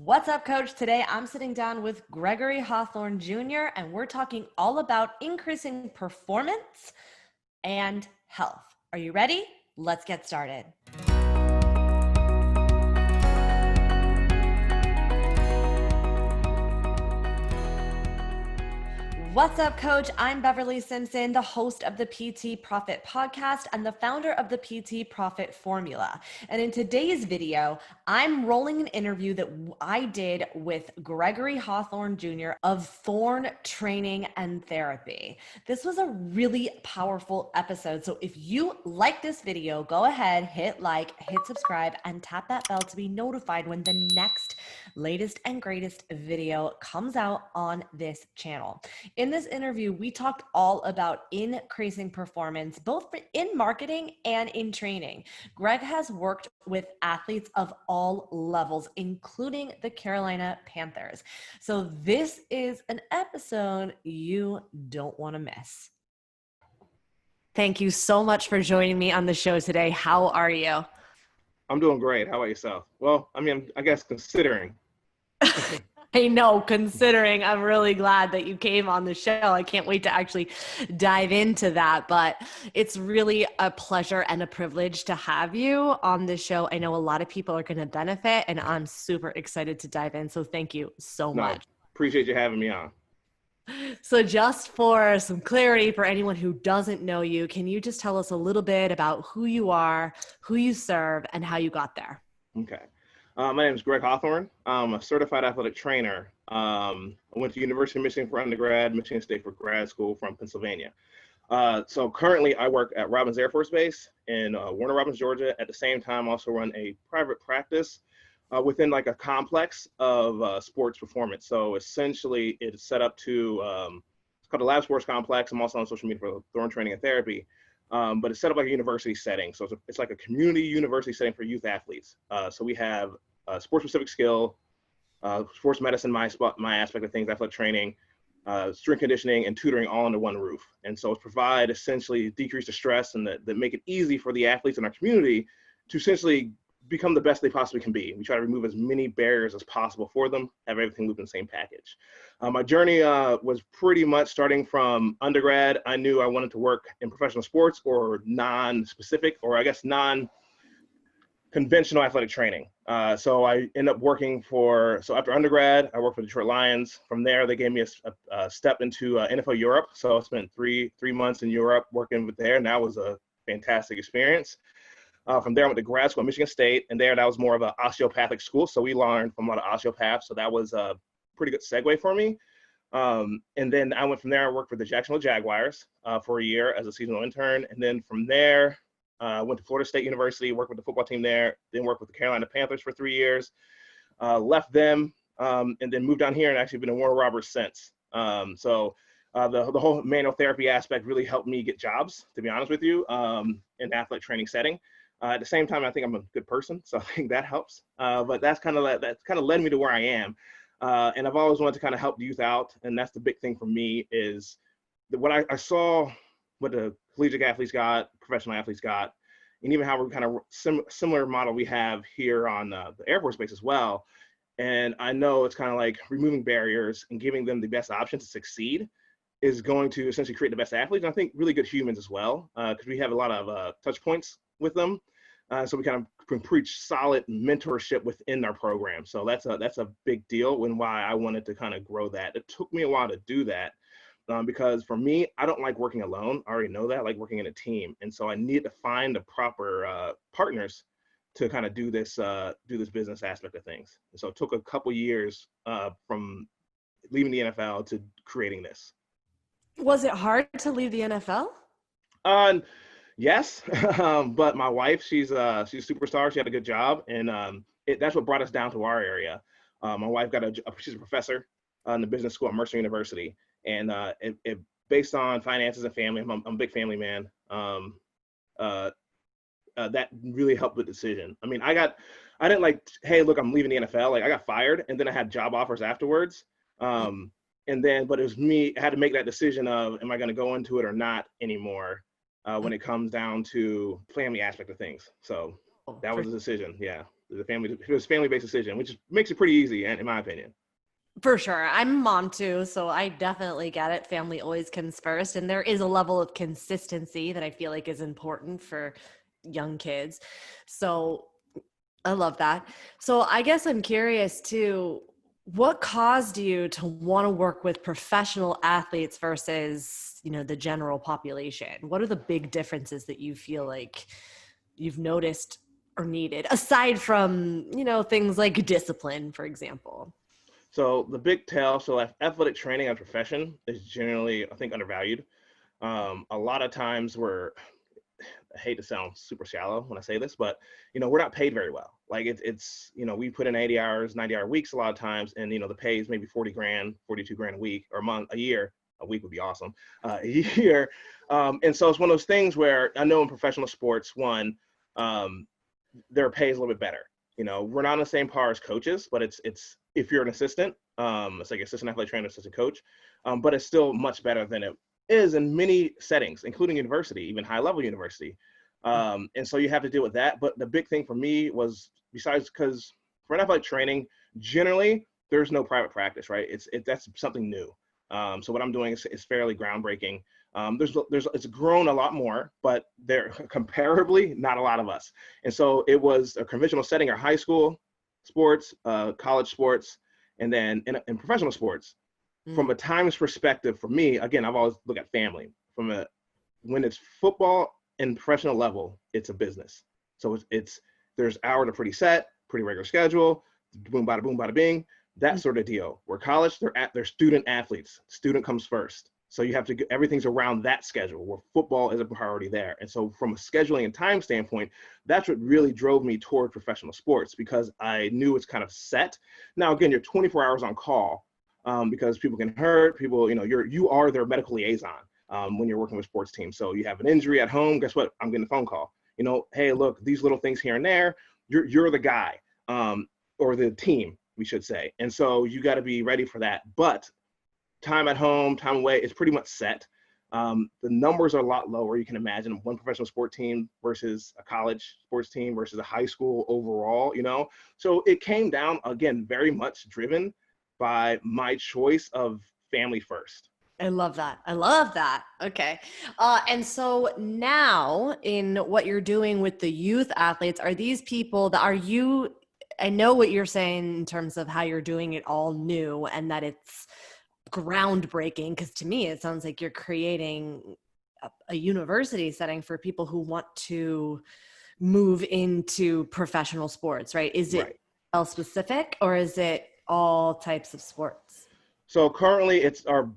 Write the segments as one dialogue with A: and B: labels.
A: What's up, coach? Today I'm sitting down with Gregory Hawthorne Jr., and we're talking all about increasing performance and health. Are you ready? Let's get started. What's up, coach? I'm Beverly Simpson, the host of the PT Profit podcast and the founder of the PT Profit Formula. And in today's video, I'm rolling an interview that I did with Gregory Hawthorne Jr. of Thorne Training and Therapy. This was a really powerful episode. So if you like this video, go ahead, hit like, hit subscribe, and tap that bell to be notified when the next latest and greatest video comes out on this channel. In this interview, we talked all about increasing performance, both in marketing and in training. Greg has worked with athletes of all levels, including the Carolina Panthers. So this is an episode you don't want to miss. Thank you so much for joining me on the show today. How are you?
B: I'm doing great. How about yourself? Well, I guess considering.
A: I know, considering. I'm really glad that you came on the show. I can't wait to actually dive into that, but it's really a pleasure and a privilege to have you on the show. I know a lot of people are going to benefit, and I'm super excited to dive in. So thank you so much.
B: Appreciate you having me on.
A: So just for some clarity for anyone who doesn't know you, can you just tell us a little bit about who you are, who you serve, and how you got there?
B: Okay. My name is Greg Hawthorne. I'm a certified athletic trainer. I went to University of Michigan for undergrad, Michigan State for grad school from Pennsylvania. So currently I work at Robins Air Force Base in Warner Robins, Georgia. At the same time, also run a private practice within like a complex of sports performance. So essentially it's set up to, it's called the Lab Sports Complex. I'm also on social media for Thorne Training and Therapy. But it's set up like a university setting. So it's like a community university setting for youth athletes. So we have sports-specific skill, sports medicine, my aspect of things, athletic training, strength conditioning, and tutoring all under one roof. And so it's provide essentially decrease the stress and that make it easy for the athletes in our community to essentially become the best they possibly can be. We try to remove as many barriers as possible for them, have everything move in the same package. My journey was pretty much starting from undergrad. I knew I wanted to work in professional sports or non-specific, or I guess non-conventional athletic training. So I ended up working so after undergrad, I worked for Detroit Lions. From there, they gave me a step into NFL Europe. So I spent three months in Europe working with there, and that was a fantastic experience. From there, I went to grad school at Michigan State, and that was more of an osteopathic school. So we learned from a lot of osteopaths. So that was a pretty good segue for me. And then I went from there, I worked for the Jacksonville Jaguars for a year as a seasonal intern. And then from there, went to Florida State University, worked with the football team there, then worked with the Carolina Panthers for 3 years, left them, and then moved down here and actually been in Warner Robins since. The whole manual therapy aspect really helped me get jobs, to be honest with you, in athletic training setting. At the same time, I think I'm a good person, so I think that helps. But that's kind of led me to where I am. And I've always wanted to kind of help the youth out, and that's the big thing for me is what I saw what the collegiate athletes got, professional athletes got, and even how we're kind of similar model we have here on the Air Force Base as well. And I know it's kind of like removing barriers and giving them the best option to succeed is going to essentially create the best athletes. And I think really good humans as well, because we have a lot of touch points with them. So we kind of can preach solid mentorship within our program. So that's a big deal and why I wanted to kind of grow that. It took me a while to do that because for me, I don't like working alone. I already know that. I like working in a team. And so I need to find the proper partners to kind of do this business aspect of things. And so it took a couple years from leaving the NFL to creating this.
A: Was it hard to leave the NFL?
B: Yes, but my wife, she's a superstar. She had a good job, and that's what brought us down to our area. My wife she's a professor in the business school at Mercer University, and it based on finances and family. I'm a big family man. That really helped with the decision. I mean, I didn't like, hey, look, I'm leaving the NFL. Like I got fired, and then I had job offers afterwards. But it was me. I had to make that decision of, am I going to go into it or not anymore? When it comes down to family aspect of things. So that was the decision. Yeah. it was a family-based decision, which makes it pretty easy, in my opinion.
A: For sure. I'm a mom too, so I definitely get it. Family always comes first, and there is a level of consistency that I feel like is important for young kids. So I love that. So I guess I'm curious too, what caused you to want to work with professional athletes versus, the general population? What are the big differences that you feel like you've noticed or needed aside from, things like discipline, for example?
B: So the big tell, so athletic training as a profession is generally, I think, undervalued. A lot of times I hate to sound super shallow when I say this, but we're not paid very well. Like it's we put in 80 hours, 90-hour weeks a lot of times, and the pay is maybe 40 grand, 42 grand a week or a year. A week would be awesome. A year, and so it's one of those things where I know in professional sports, their pay is a little bit better. We're not on the same par as coaches, but it's if you're an assistant, it's like assistant athletic trainer, assistant coach, but it's still much better than it is in many settings, including university, even high level university. And so you have to deal with that. But the big thing for me was, besides, because for an athletic training, generally there's no private practice, right? That's something new. So what I'm doing is fairly groundbreaking. It's grown a lot more, but there comparably not a lot of us. And so it was a conventional setting, or high school sports, college sports, and then in professional sports. From a times perspective, for me, again, I've always looked at family. When it's football and professional level, it's a business. So there's hours are pretty set, pretty regular schedule, boom, bada bing, that sort of deal. Where college, they're student athletes. Student comes first. So you have to get, everything's around that schedule, where football is a priority there. And so from a scheduling and time standpoint, that's what really drove me toward professional sports, because I knew it's kind of set. Now, again, you're 24 hours on call, because people can hurt, you are their medical liaison when you're working with sports teams. So you have an injury at home, guess what? I'm getting a phone call. Hey, look, these little things here and there, you're the guy, or the team, we should say. And so you got to be ready for that. But time at home, time away is pretty much set. The numbers are a lot lower. You can imagine one professional sport team versus a college sports team versus a high school overall, So it came down, again, very much driven by my choice of family first.
A: I love that. I love that. Okay. And so now in what you're doing with the youth athletes, are these people I know what you're saying in terms of how you're doing it all new and that it's groundbreaking, because to me, it sounds like you're creating a university setting for people who want to move into professional sports, right? Is it
B: Right.
A: all specific, or is it all types of sports?
B: So currently the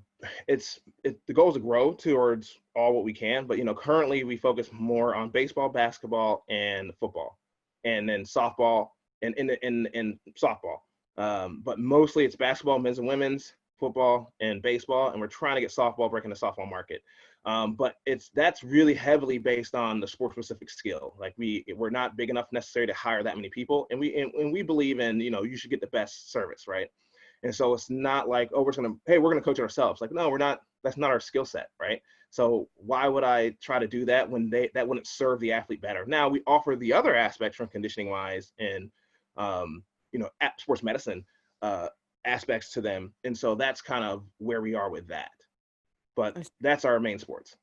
B: goal is to grow towards all what we can, but currently we focus more on baseball, basketball, and football, and then softball and in softball. But mostly it's basketball, men's and women's, football, and baseball, and we're trying to get softball breaking the softball market. But that's really heavily based on the sport specific skill. Like we're not big enough necessarily to hire that many people, and we believe in you should get the best service, right? And so it's not like, oh, we're gonna coach it ourselves. Like, no, we're not. That's not our skill set, right? So why would I try to do that when that wouldn't serve the athlete better? Now we offer the other aspects from conditioning wise and sports medicine aspects to them, and so that's kind of where we are with that. But that's our main sports.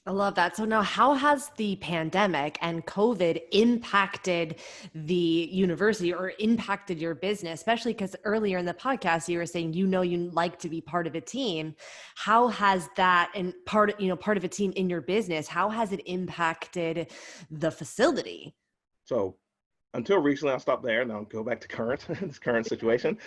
A: I love that. So now, how has the pandemic and COVID impacted the university or impacted your business? Especially because earlier in the podcast, you were saying, you like to be part of a team. How has that, and part of a team in your business, how has it impacted the facility?
B: So until recently, I'll stop there and I'll go back to this current situation.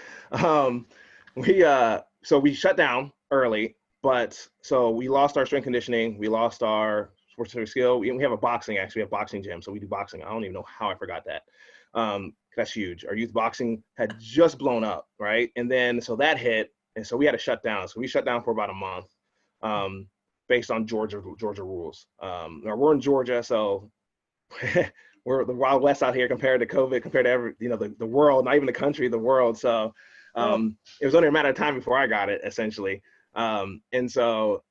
B: We shut down early. But so we lost our strength conditioning, we lost our sports skill. We have a boxing, actually, we have a boxing gym, so we do boxing. I don't even know how I forgot that. That's huge. Our youth boxing had just blown up, right? And then so that hit, and so we had to shut down. So we shut down for about a month, based on Georgia rules. Now we're in Georgia, so we're the Wild West out here compared to COVID, compared to the world, not even the country, the world. So it was only a matter of time before I got it, essentially. And so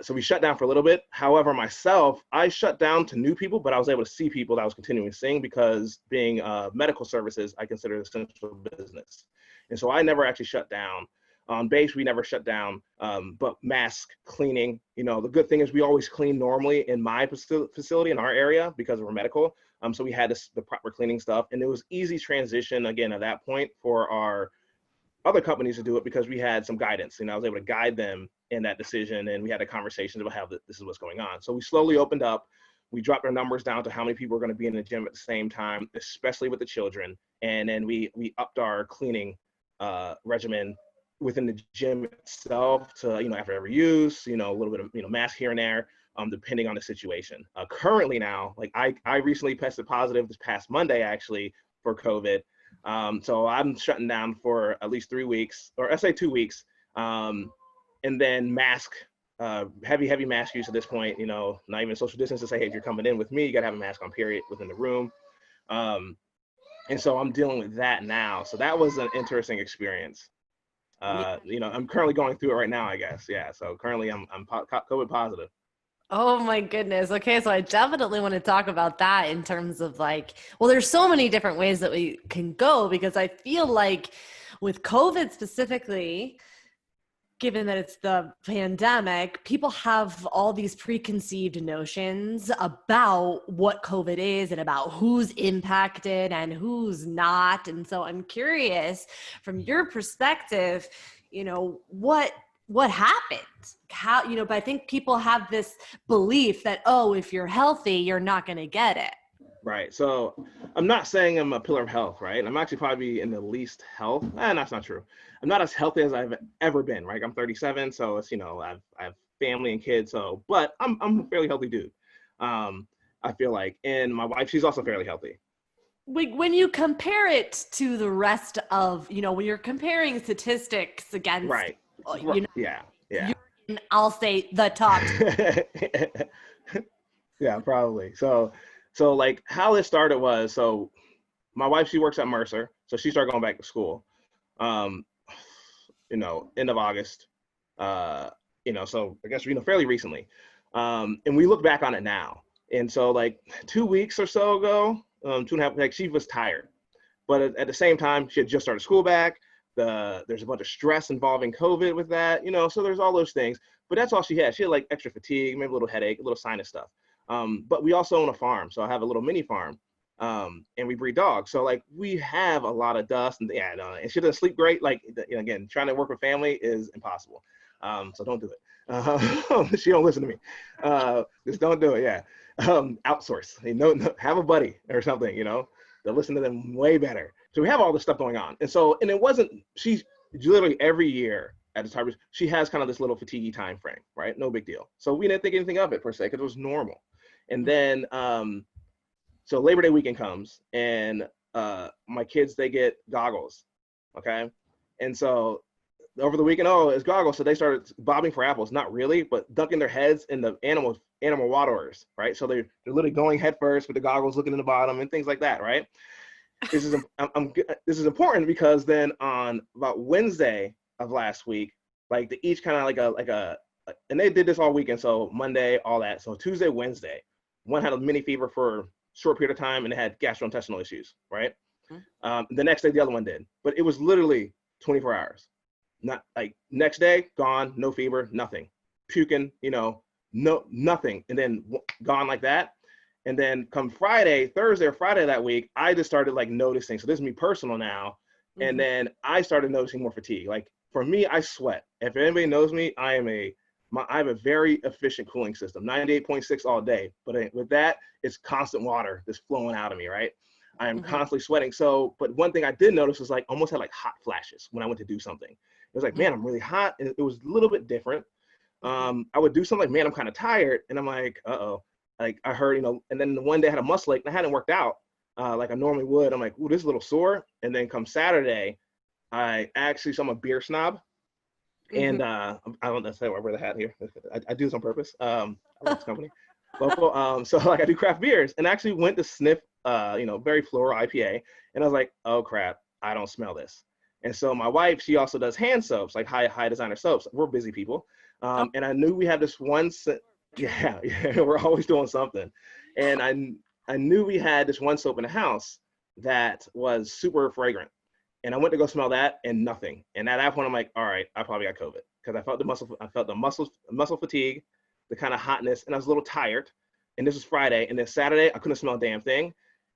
B: so we shut down for a little bit. However, myself, I shut down to new people, but I was able to see people that I was continuing seeing because being medical services, I consider it essential business. And so I never actually shut down. On base, we never shut down, but mask cleaning, the good thing is we always clean normally in my facility in our area because we're medical. So we had the proper cleaning stuff, and it was easy transition again at that point for our other companies to do it because we had some guidance. I was able to guide them in that decision, and we had a conversation about how this is what's going on. So we slowly opened up. We dropped our numbers down to how many people are going to be in the gym at the same time, especially with the children. And then we upped our cleaning regimen within the gym itself to, after every use, a little bit of, mask here and there, depending on the situation. Currently now, like I recently tested positive this past Monday, actually, for COVID. So I'm shutting down for at least 3 weeks, or I say 2 weeks. And then mask, heavy mask use at this point, not even social distance to say, hey, if you're coming in with me, you gotta have a mask on, period, within the room. And so I'm dealing with that now. So that was an interesting experience. I'm currently going through it right now, I guess. Yeah. So currently I'm COVID positive.
A: Oh my goodness. Okay, so I definitely want to talk about that in terms of there's so many different ways that we can go, because I feel like with COVID specifically, given that it's the pandemic, people have all these preconceived notions about what COVID is and about who's impacted and who's not. And so I'm curious, from your perspective, what happened? How, but I think people have this belief that, oh, if you're healthy, you're not going to get it.
B: Right. So I'm not saying I'm a pillar of health, right? I'm actually probably in the least health. That's not true. I'm not as healthy as I've ever been, right? I'm 37, so it's, I have family and kids, so, but I'm a fairly healthy dude. I feel like, and my wife, she's also fairly healthy.
A: When you compare it to the rest of, when you're comparing statistics against,
B: right. Yeah.
A: I'll say the top.
B: Yeah, probably. So like how it started was, so my wife, she works at Mercer, so she started going back to school, end of August, so I guess, fairly recently. And we look back on it now. And so like 2 weeks or so ago, 2.5, like she was tired, but at the same time, she had just started school back. There's a bunch of stress involving COVID with that, so there's all those things, but that's all she had. She had like extra fatigue, maybe a little headache, a little sinus stuff. But we also own a farm. So I have a little mini farm, and we breed dogs. So like we have a lot of dust, and and she doesn't sleep great. Like, again, trying to work with family is impossible. So don't do it. She don't listen to me. Just don't do it. Yeah. Outsource, have a buddy or something, they'll listen to them way better. So we have all this stuff going on. And it wasn't, she's literally every year at the time, she has kind of this little fatiguey time frame, right? No big deal. So we didn't think anything of it per se, because it was normal. And then, so Labor Day weekend comes, and my kids, they get goggles, okay? And so over the weekend, it's goggles. So they started bobbing for apples, not really, but dunking their heads in the animal waterers, right? So they're literally going head first with the goggles, looking in the bottom and things like that, right? This is important because then on about Wednesday of last week, like they each kind of and they did this all weekend. So Monday, all that. So Tuesday, Wednesday, one had a mini fever for a short period of time, and it had gastrointestinal issues, right? Mm-hmm. The next day, the other one did, but it was literally 24 hours. Not like next day, gone, no fever, nothing, puking, no, nothing. And then gone like that. And then come Thursday or Friday that week, I just started like noticing. So this is me personal now. Mm-hmm. And then I started noticing more fatigue. Like for me, I sweat. If anybody knows me, I have a very efficient cooling system, 98.6 all day. But with that, it's constant water that's flowing out of me, right? I am mm-hmm. constantly sweating. So, but one thing I did notice was like almost had like hot flashes when I went to do something. It was like, man, I'm really hot. And it was a little bit different. I would do something like, man, I'm kind of tired. And I'm like, uh-oh. Like I heard, and then the one day I had a muscle ache and I hadn't worked out like I normally would. I'm like, ooh, this is a little sore. And then come Saturday, so I'm a beer snob. Mm-hmm. And I don't necessarily wear the hat here. I do this on purpose. I like this company. Local. So like I do craft beers, and I actually went to sniff, very floral IPA. And I was like, oh crap, I don't smell this. And so my wife, she also does hand soaps, like high designer soaps. We're busy people. And I knew we had this yeah, we're always doing something. And I knew we had this one soap in the house that was super fragrant. And I went to go smell that and nothing. And at that point, I'm like, all right, I probably got COVID, because I felt the muscle fatigue, the kind of hotness, and I was a little tired. And this was Friday. And then Saturday, I couldn't smell a damn thing.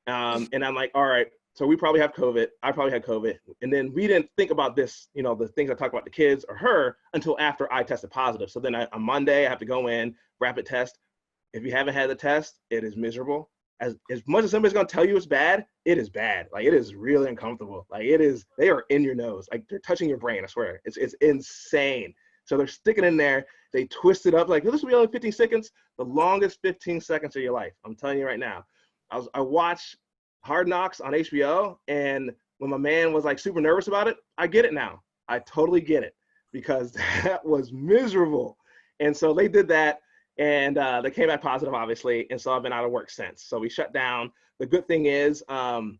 B: And I'm like, all right, so we probably have COVID. I probably had COVID. And then we didn't think about this, the things I talk about the kids or her, until after I tested positive. So then on Monday, I have to go in, rapid test. If you haven't had the test, it is miserable. As much as somebody's going to tell you it's bad, it is bad. Like, it is really uncomfortable. Like, they are in your nose. Like, they're touching your brain, I swear. It's insane. So they're sticking in there. They twist it up like, this will be only 15 seconds. The longest 15 seconds of your life. I'm telling you right now. I watched Hard Knocks on HBO, and when my man was like super nervous about it, I get it now. I totally get it, because that was miserable. And so they did that, and they came back positive, obviously. And so I've been out of work since. So we shut down. The good thing is, during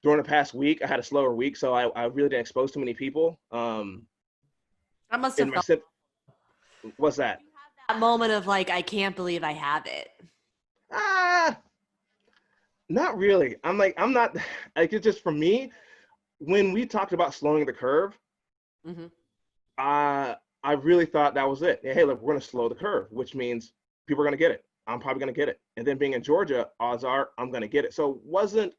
B: the past week, I had a slower week, so I really didn't expose too many people.
A: I must have felt
B: What's that?
A: that moment of like, I can't believe I have it.
B: Not really. I'm not, like, it's just, for me, when we talked about slowing the curve,
A: Mm-hmm.
B: I really thought that was it. Hey, look, we're going to slow the curve, which means people are going to get it. I'm probably going to get it. And then being in Georgia, odds are I'm going to get it. So it wasn't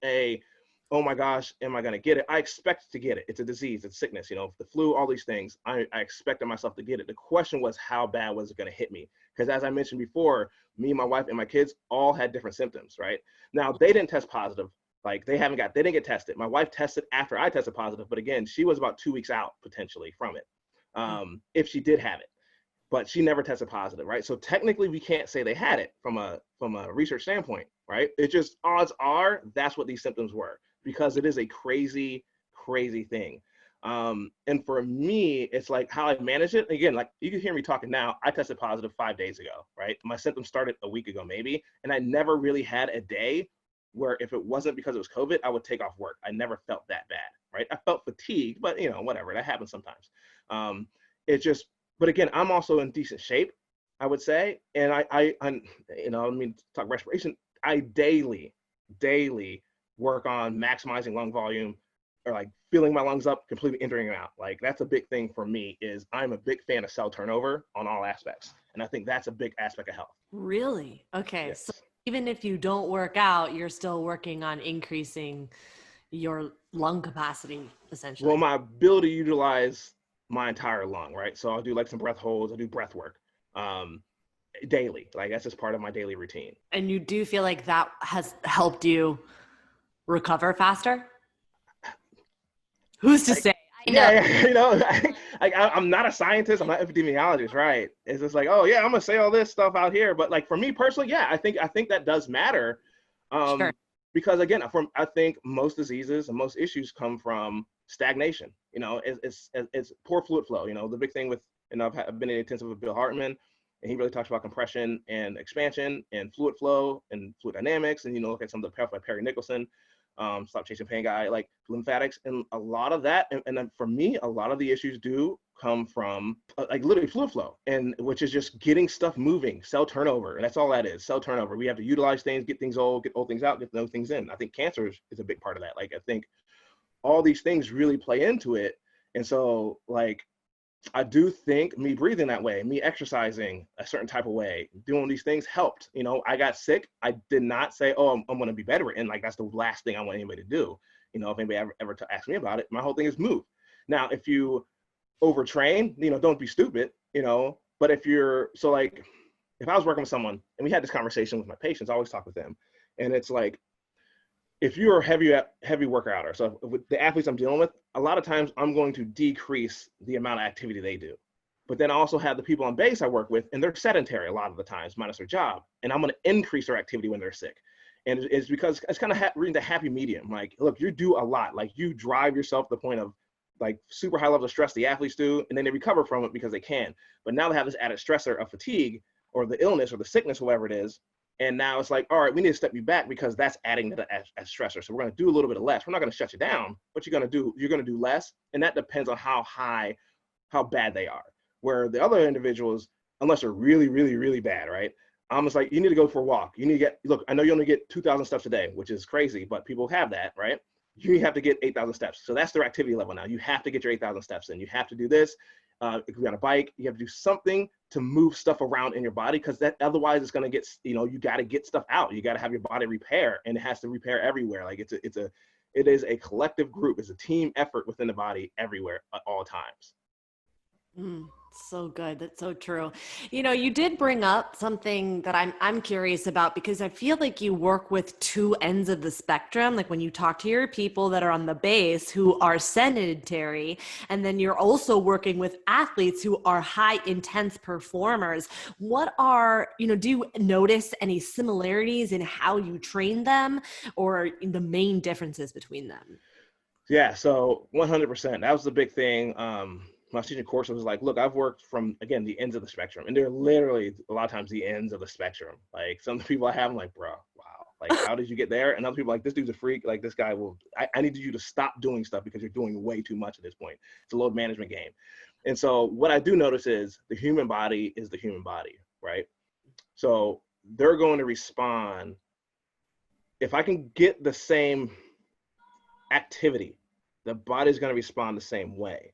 B: oh my gosh, am I going to get it? I expect to get it. It's a disease, it's sickness, the flu, all these things. I expected myself to get it. The question was, how bad was it going to hit me? Because as I mentioned before, me, my wife, and my kids all had different symptoms, right? Now, they didn't test positive. Like, they didn't get tested. My wife tested after I tested positive, but again, she was about 2 weeks out potentially from it, if she did have it. But she never tested positive, right? So technically, we can't say they had it from a research standpoint, right? It just, odds are that's what these symptoms were, because it is a crazy, crazy thing. And for me, it's like how I manage it. Again, like, you can hear me talking now. I tested positive 5 days ago, right? My symptoms started a week ago, maybe, and I never really had a day where, if it wasn't because it was COVID, I would take off work. I never felt that bad, right? I felt fatigued, but whatever, that happens sometimes. But again, I'm also in decent shape, I would say. And I talk respiration. I daily work on maximizing lung volume, or like filling my lungs up, completely entering them out. Like, that's a big thing for me. Is I'm a big fan of cell turnover on all aspects. And I think that's a big aspect of health.
A: Really? Okay.
B: Yes.
A: So even if you don't work out, you're still working on increasing your lung capacity, essentially.
B: Well, my ability to utilize my entire lung, right? So I'll do like some breath holds, I do breath work daily. Like, that's just part of my daily routine.
A: And you do feel like that has helped you recover faster? Who's to say? I know.
B: Yeah, I'm not a scientist. I'm not an epidemiologist, right? It's just like, oh yeah, I'm gonna say all this stuff out here, but like, for me personally, yeah, I think that does matter,
A: Sure.
B: because again, I think most diseases and most issues come from stagnation. It's poor fluid flow. The big thing with, I've been in intensive with Bill Hartman, and he really talks about compression and expansion and fluid flow and fluid dynamics, and look at some of the stuff like Perry Nicholson. Stop Chasing Pain guy, like lymphatics, and a lot of that, and then for me, a lot of the issues do come from like literally fluid flow, and which is just getting stuff moving, cell turnover, and that's all that is, cell turnover. We have to utilize things, get old things out, get those things in. I think cancer is a big part of that. Like, I think all these things really play into it, and so like, I do think me breathing that way, me exercising a certain type of way, doing these things helped. I got sick. I did not say, oh, I'm going to be better. And like, that's the last thing I want anybody to do. If anybody ever to ask me about it, my whole thing is move. Now, if you overtrain, don't be stupid, but if I was working with someone, and we had this conversation with my patients, I always talk with them. And it's like, if you're a heavy worker outer, so with the athletes I'm dealing with, a lot of times I'm going to decrease the amount of activity they do. But then I also have the people on base I work with, and they're sedentary a lot of the times, minus their job. And I'm going to increase their activity when they're sick. And it's because it's kind of reading the happy medium. Like, look, you do a lot. Like, you drive yourself to the point of like super high level of stress, the athletes do, and then they recover from it because they can. But now they have this added stressor of fatigue, or the illness or the sickness, whatever it is. And now it's like, all right, we need to step you back because that's adding to the as stressor. So we're going to do a little bit of less. We're not going to shut you down, but you're going to do less. And that depends on how bad they are. Where the other individuals, unless they're really, really, really bad, right? It's like, you need to go for a walk. You need to look, I know you only get 2,000 steps a day, which is crazy, but people have that, right? You have to get 8,000 steps. So that's their activity level now. You have to get your 8,000 steps in. You have to do this. If you're on a bike, you have to do something to move stuff around in your body, because that otherwise it's going to get, you got to get stuff out. You got to have your body repair, and it has to repair everywhere. Like it is a collective group. It's a team effort within the body everywhere at all times.
A: So good. That's so true. You did bring up something that I'm curious about, because I feel like you work with two ends of the spectrum. Like when you talk to your people that are on the base who are sedentary, and then you're also working with athletes who are high intense performers. Do you notice any similarities in how you train them, or the main differences between them?
B: Yeah, so 100%. That was the big thing. My teaching course was like, look, I've worked from, again, the ends of the spectrum, and they're literally a lot of times the ends of the spectrum. Like some of the people I have, I'm like, bro, wow, like how did you get there? And other people like, this dude's a freak. Like this guy I need you to stop doing stuff because you're doing way too much at this point. It's a load management game. And so what I do notice is the human body is the human body, right? So they're going to respond. If I can get the same activity, the body's going to respond the same way.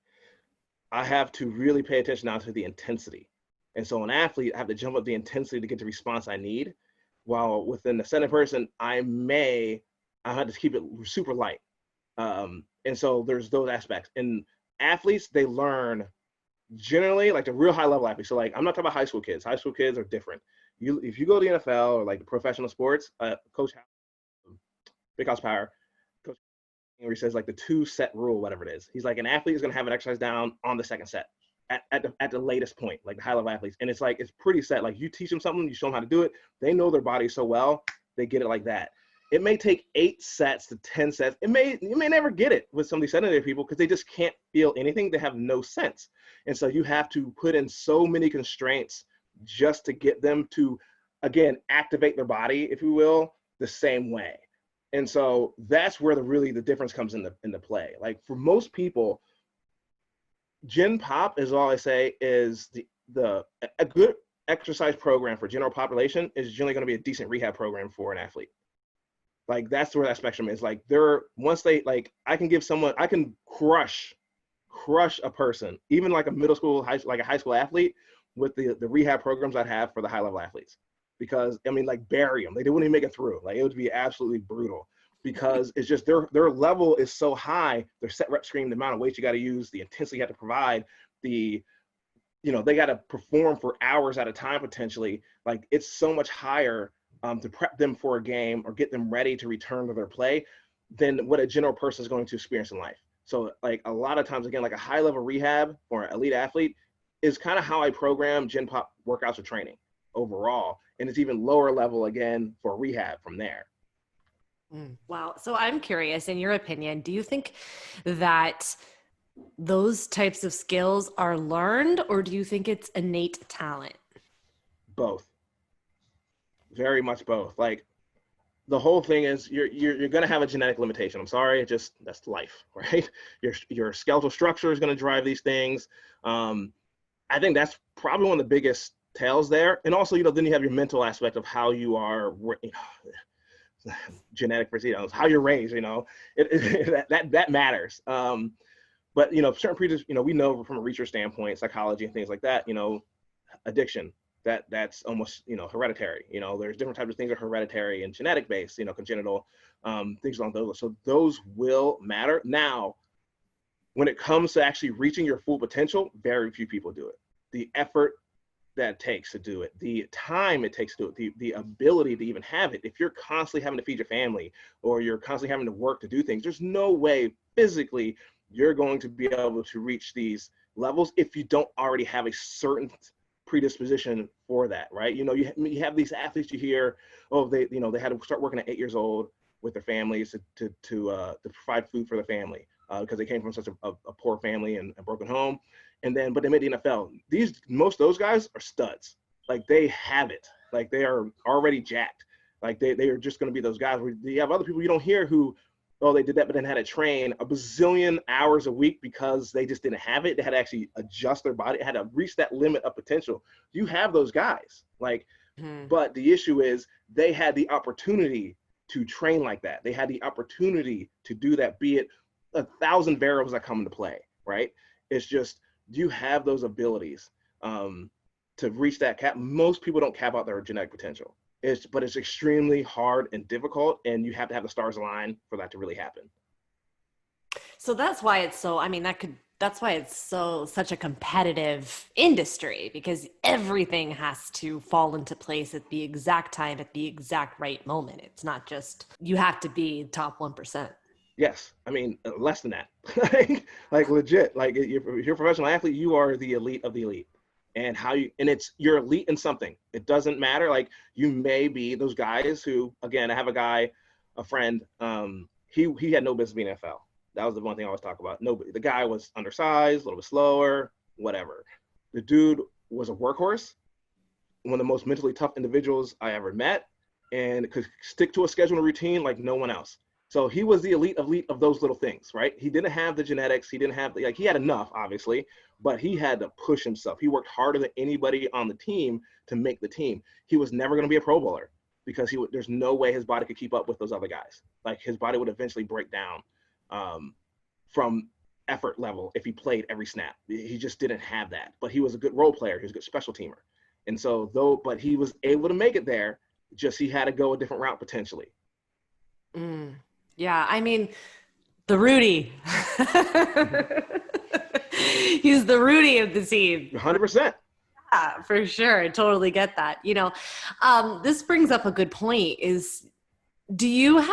B: I have to really pay attention now to the intensity. And so an athlete, I have to jump up the intensity to get the response I need. While within the center person, I have to keep it super light. And so there's those aspects. And athletes, they learn generally, like the real high level athletes. So like, I'm not talking about high school kids. High school kids are different. If you go to the NFL or like the professional sports, Coach Big House Power, where he says like the 2-set rule, whatever it is. He's like, an athlete is going to have an exercise down on the second set at the latest point, like the high level athletes. And it's like, it's pretty set. Like you teach them something, you show them how to do it. They know their body so well, they get it like that. It may take 8 sets to 10 sets. You may never get it with some of these sedentary people because they just can't feel anything. They have no sense. And so you have to put in so many constraints just to get them to, again, activate their body, if you will, the same way. And so that's where the difference comes into play. Like for most people, Gen Pop is all I say is a good exercise program for general population is generally going to be a decent rehab program for an athlete. Like that's where that spectrum is. Like I can crush a person, even like a middle school, like a high school athlete, with the rehab programs I'd have for the high level athletes. Because like bury them, they wouldn't even make it through. Like it would be absolutely brutal, because it's just their level is so high. Their set rep stream, the amount of weight you got to use, the intensity you have to provide, they got to perform for hours at a time potentially. Like it's so much higher to prep them for a game or get them ready to return to their play than what a general person is going to experience in life. So like a lot of times, again, like a high level rehab for an elite athlete is kind of how I program Gen Pop workouts or training overall. And it's even lower level again for rehab from there.
A: Wow. So I'm curious, in your opinion, do you think that those types of skills are learned, or do you think it's innate talent?
B: Both. Very much both. Like the whole thing is you're going to have a genetic limitation. I'm sorry. That's life, right? Your skeletal structure is going to drive these things. I think that's probably one of the biggest tells there. And also, then you have your mental aspect of how you are, genetic versus, how you're raised, that matters. But, certain we know from a research standpoint, psychology and things like that, addiction, that's almost, hereditary. There's different types of things that are hereditary and genetic based, congenital, things along those. So those will matter. Now, when it comes to actually reaching your full potential, very few people do it. The effort that it takes to do it, the time it takes to do it, the ability to even have it. If you're constantly having to feed your family or you're constantly having to work to do things, there's no way physically you're going to be able to reach these levels if you don't already have a certain predisposition for that, right? You have these athletes you hear, they had to start working at 8 years old with their families to provide food for their family because they came from such a poor family and a broken home. But they made the NFL. Most of those guys are studs. Like they have it. Like they are already jacked. Like they are just going to be those guys. Where you have other people you don't hear who, oh, they did that, but then had to train a bazillion hours a week because they just didn't have it. They had to actually adjust their body, had to reach that limit of potential. You have those guys, like, but the issue is they had the opportunity to train like that. They had the opportunity to do that, be it 1,000 variables that come into play, right? It's just, do you have those abilities to reach that cap? Most people don't cap out their genetic potential. But it's extremely hard and difficult, and you have to have the stars align for that to really happen.
A: So that's why it's so, I mean, that's why it's such a competitive industry, because everything has to fall into place at the exact time, at the exact right moment. It's not just, you have to be top 1%.
B: Yes. I mean, less than that. like legit, like if you're a professional athlete, you are the elite of the elite. And you're elite in something. It doesn't matter. Like you may be those guys who, again, I have a friend, he had no business being in the NFL. That was the one thing I always talk about. Nobody, the guy was undersized, a little bit slower, whatever. The dude was a workhorse, one of the most mentally tough individuals I ever met, and could stick to a schedule and routine like no one else. So he was the elite of those little things, right? He didn't have the genetics. He didn't have he had enough, obviously, but he had to push himself. He worked harder than anybody on the team to make the team. He was never going to be a Pro Bowler because there's no way his body could keep up with those other guys. Like his body would eventually break down from effort level if he played every snap. He just didn't have that. But he was a good role player. He was a good special teamer. And so but he was able to make it there. Just he had to go a different route potentially.
A: Yeah, I mean, the Rudy. He's the Rudy of the team.
B: 100%.
A: Yeah, for sure. I totally get that. This brings up a good point is, do you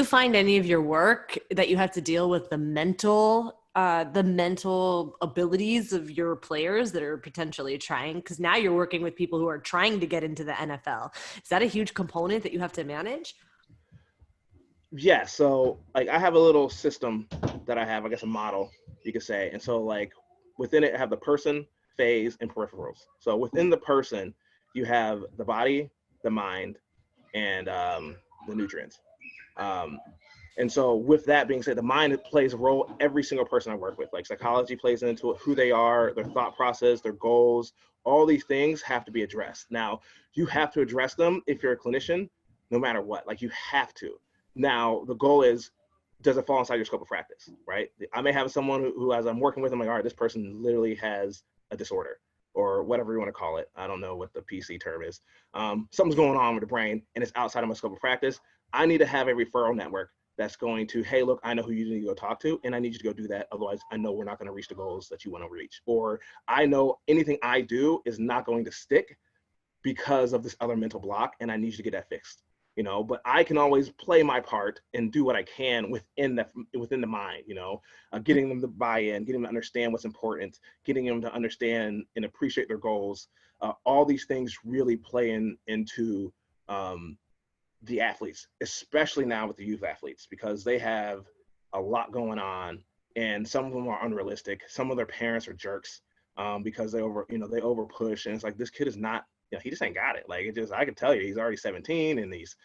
A: find any of your work that you have to deal with the mental abilities of your players that are potentially trying? Because now you're working with people who are trying to get into the NFL. Is that a huge component that you have to manage?
B: Yeah, so like I have a little system that I have, I guess a model, you could say. And so like within it, I have the person, phase, and peripherals. So within the person, you have the body, the mind, and the nutrients. And so with that being said, the mind plays a role every single person I work with. Like psychology plays into it, who they are, their thought process, their goals, all these things have to be addressed. Now, you have to address them if you're a clinician, no matter what, like you have to. Now, the goal is, does it fall inside your scope of practice, right? I may have someone who as I'm working with, I'm like, all right, this person literally has a disorder or whatever you want to call it. I don't know what the PC term is. Something's going on with the brain and it's outside of my scope of practice. I need to have a referral network that's going to, hey, look, I know who you need to go talk to, and I need you to go do that. Otherwise, I know we're not going to reach the goals that you want to reach. Or I know anything I do is not going to stick because of this other mental block, and I need you to get that fixed. But I can always play my part and do what I can within the mind, getting them to buy in, getting them to understand what's important, getting them to understand and appreciate their goals. All these things really play into the athletes, especially now with the youth athletes, because they have a lot going on and some of them are unrealistic. Some of their parents are jerks because they over push. And it's like, this kid is not, he just ain't got it. Like I can tell you, he's already 17 and he's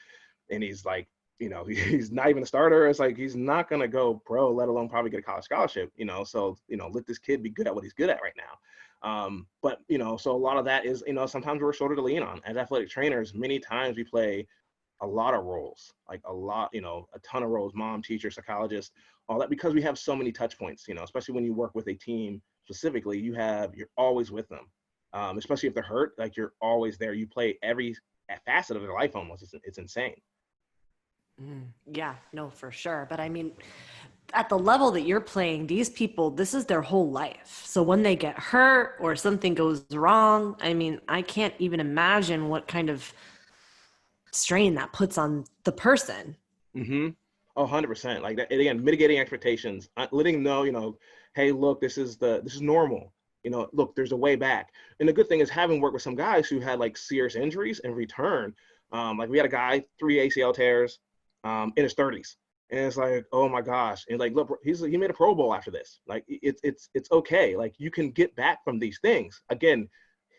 B: like, he's not even a starter. It's like, he's not going to go pro, let alone probably get a college scholarship, so, let this kid be good at what he's good at right now. But, so a lot of that is, sometimes we're a shoulder to lean on. As athletic trainers, many times we play a lot of roles, like a ton of roles, mom, teacher, psychologist, all that, because we have so many touch points, especially when you work with a team specifically, you're always with them. Especially if they're hurt, like you're always there. You play every facet of their life almost. It's insane.
A: Yeah, no, for sure. But I mean, at the level that you're playing, these people, this is their whole life. So when they get hurt or something goes wrong, I mean, I can't even imagine what kind of strain that puts on the person.
B: Mm-hmm. Oh, 100%. Like that, again, mitigating expectations, letting them know, hey, look, this is normal. Look, there's a way back. And the good thing is having worked with some guys who had like serious injuries and return. Like we had a guy, 3 ACL tears in his 30s. And it's like, oh my gosh. And like, look, he made a Pro Bowl after this. Like it's okay. Like you can get back from these things. Again,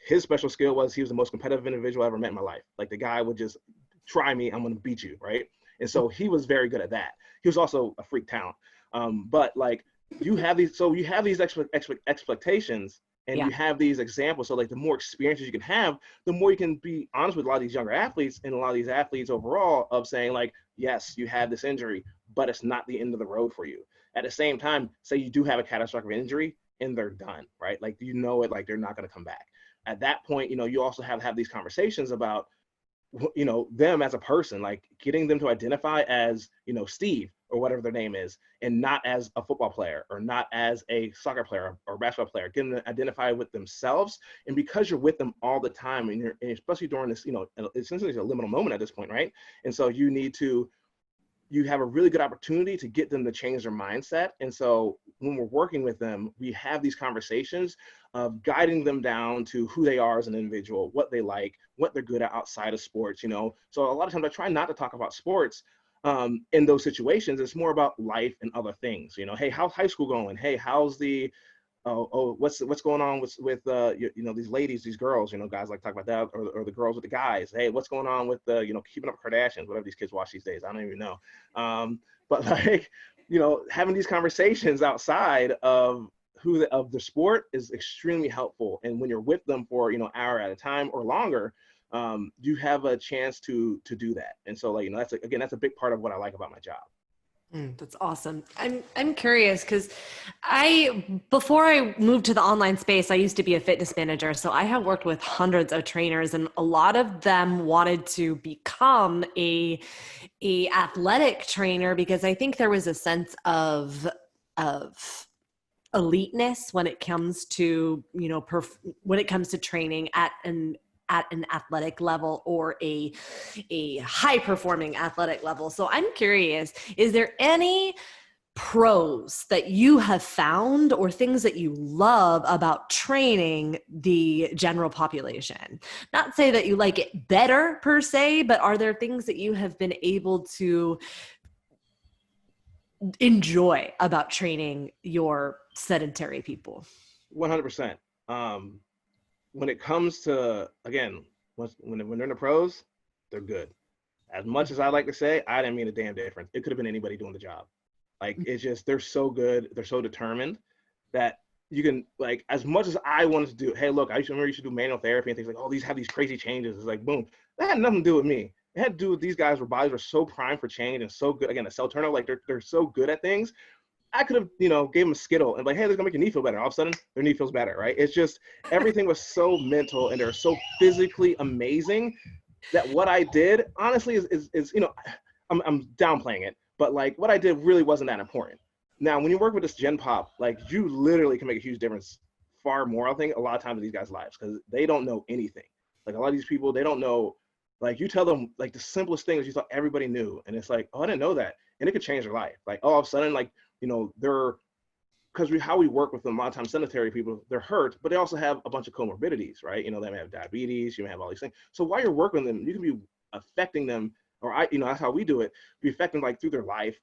B: his special skill was he was the most competitive individual I ever met in my life. Like the guy would just try me, I'm going to beat you, right? And so he was very good at that. He was also a freak talent. But like you have these expectations, and you have these examples. So like the more experiences you can have, the more you can be honest with a lot of these younger athletes and a lot of these athletes overall of saying like, yes, you had this injury, but it's not the end of the road for you. At the same time, say you do have a catastrophic injury and they're done, right? Like, you know it, like they're not going to come back. At that point, you also have these conversations about, them as a person, like getting them to identify as, Steve or whatever their name is, and not as a football player or not as a soccer player or basketball player, getting them to identify with themselves. And because you're with them all the time, and especially during this, essentially it's a liminal moment at this point, right? And so you have a really good opportunity to get them to change their mindset. And so when we're working with them, we have these conversations of guiding them down to who they are as an individual, what they like, what they're good at outside of sports, So a lot of times I try not to talk about sports in those situations. It's more about life and other things, hey, how's high school going? Hey, how's the what's going on with these ladies, these girls, guys like talk about that, or the girls with the guys. Hey, what's going on with the keeping up with Kardashians, whatever these kids watch these days. I don't even know. But like, having these conversations outside of of the sport is extremely helpful. And when you're with them for hour at a time or longer, you have a chance to do that. And so like, that's a big part of what I like about my job.
A: That's awesome. I'm curious because before I moved to the online space, I used to be a fitness manager. So I have worked with hundreds of trainers, and a lot of them wanted to become a athletic trainer because I think there was a sense of eliteness when it comes to, when it comes to training at an athletic level or a high performing athletic level. So I'm curious, is there any pros that you have found or things that you love about training the general population? Not say that you like it better per se, but are there things that you have been able to enjoy about training your sedentary people?
B: 100%. When it comes to, again, when they're in the pros, they're good. As much as I like to say, I didn't mean a damn difference. It could have been anybody doing the job. Like, it's just, they're so good. They're so determined that you can, like, as much as I wanted to do, hey, look, I remember you should do manual therapy and things like, oh, these have these crazy changes. It's like, boom. That had nothing to do with me. It had to do with these guys' bodies were so primed for change and so good. Again, the cell turnover, like they're so good at things. I could have, gave them a Skittle and like, hey, this is gonna make your knee feel better. All of a sudden, their knee feels better, right? It's just, everything was so mental and they're so physically amazing that what I did, honestly, is I'm downplaying it, but like what I did really wasn't that important. Now, when you work with this Gen Pop, like you literally can make a huge difference, far more, I think, a lot of times in these guys' lives, because they don't know anything. Like a lot of these people, they don't know, like you tell them like the simplest things you thought everybody knew. And it's like, oh, I didn't know that. And it could change their life. Like, all of a sudden, like, because how we work with them, a lot of times sedentary people, they're hurt, but they also have a bunch of comorbidities, right? They may have diabetes, you may have all these things. So while you're working with them, you can be affecting them, or that's how we do it, be affecting like through their life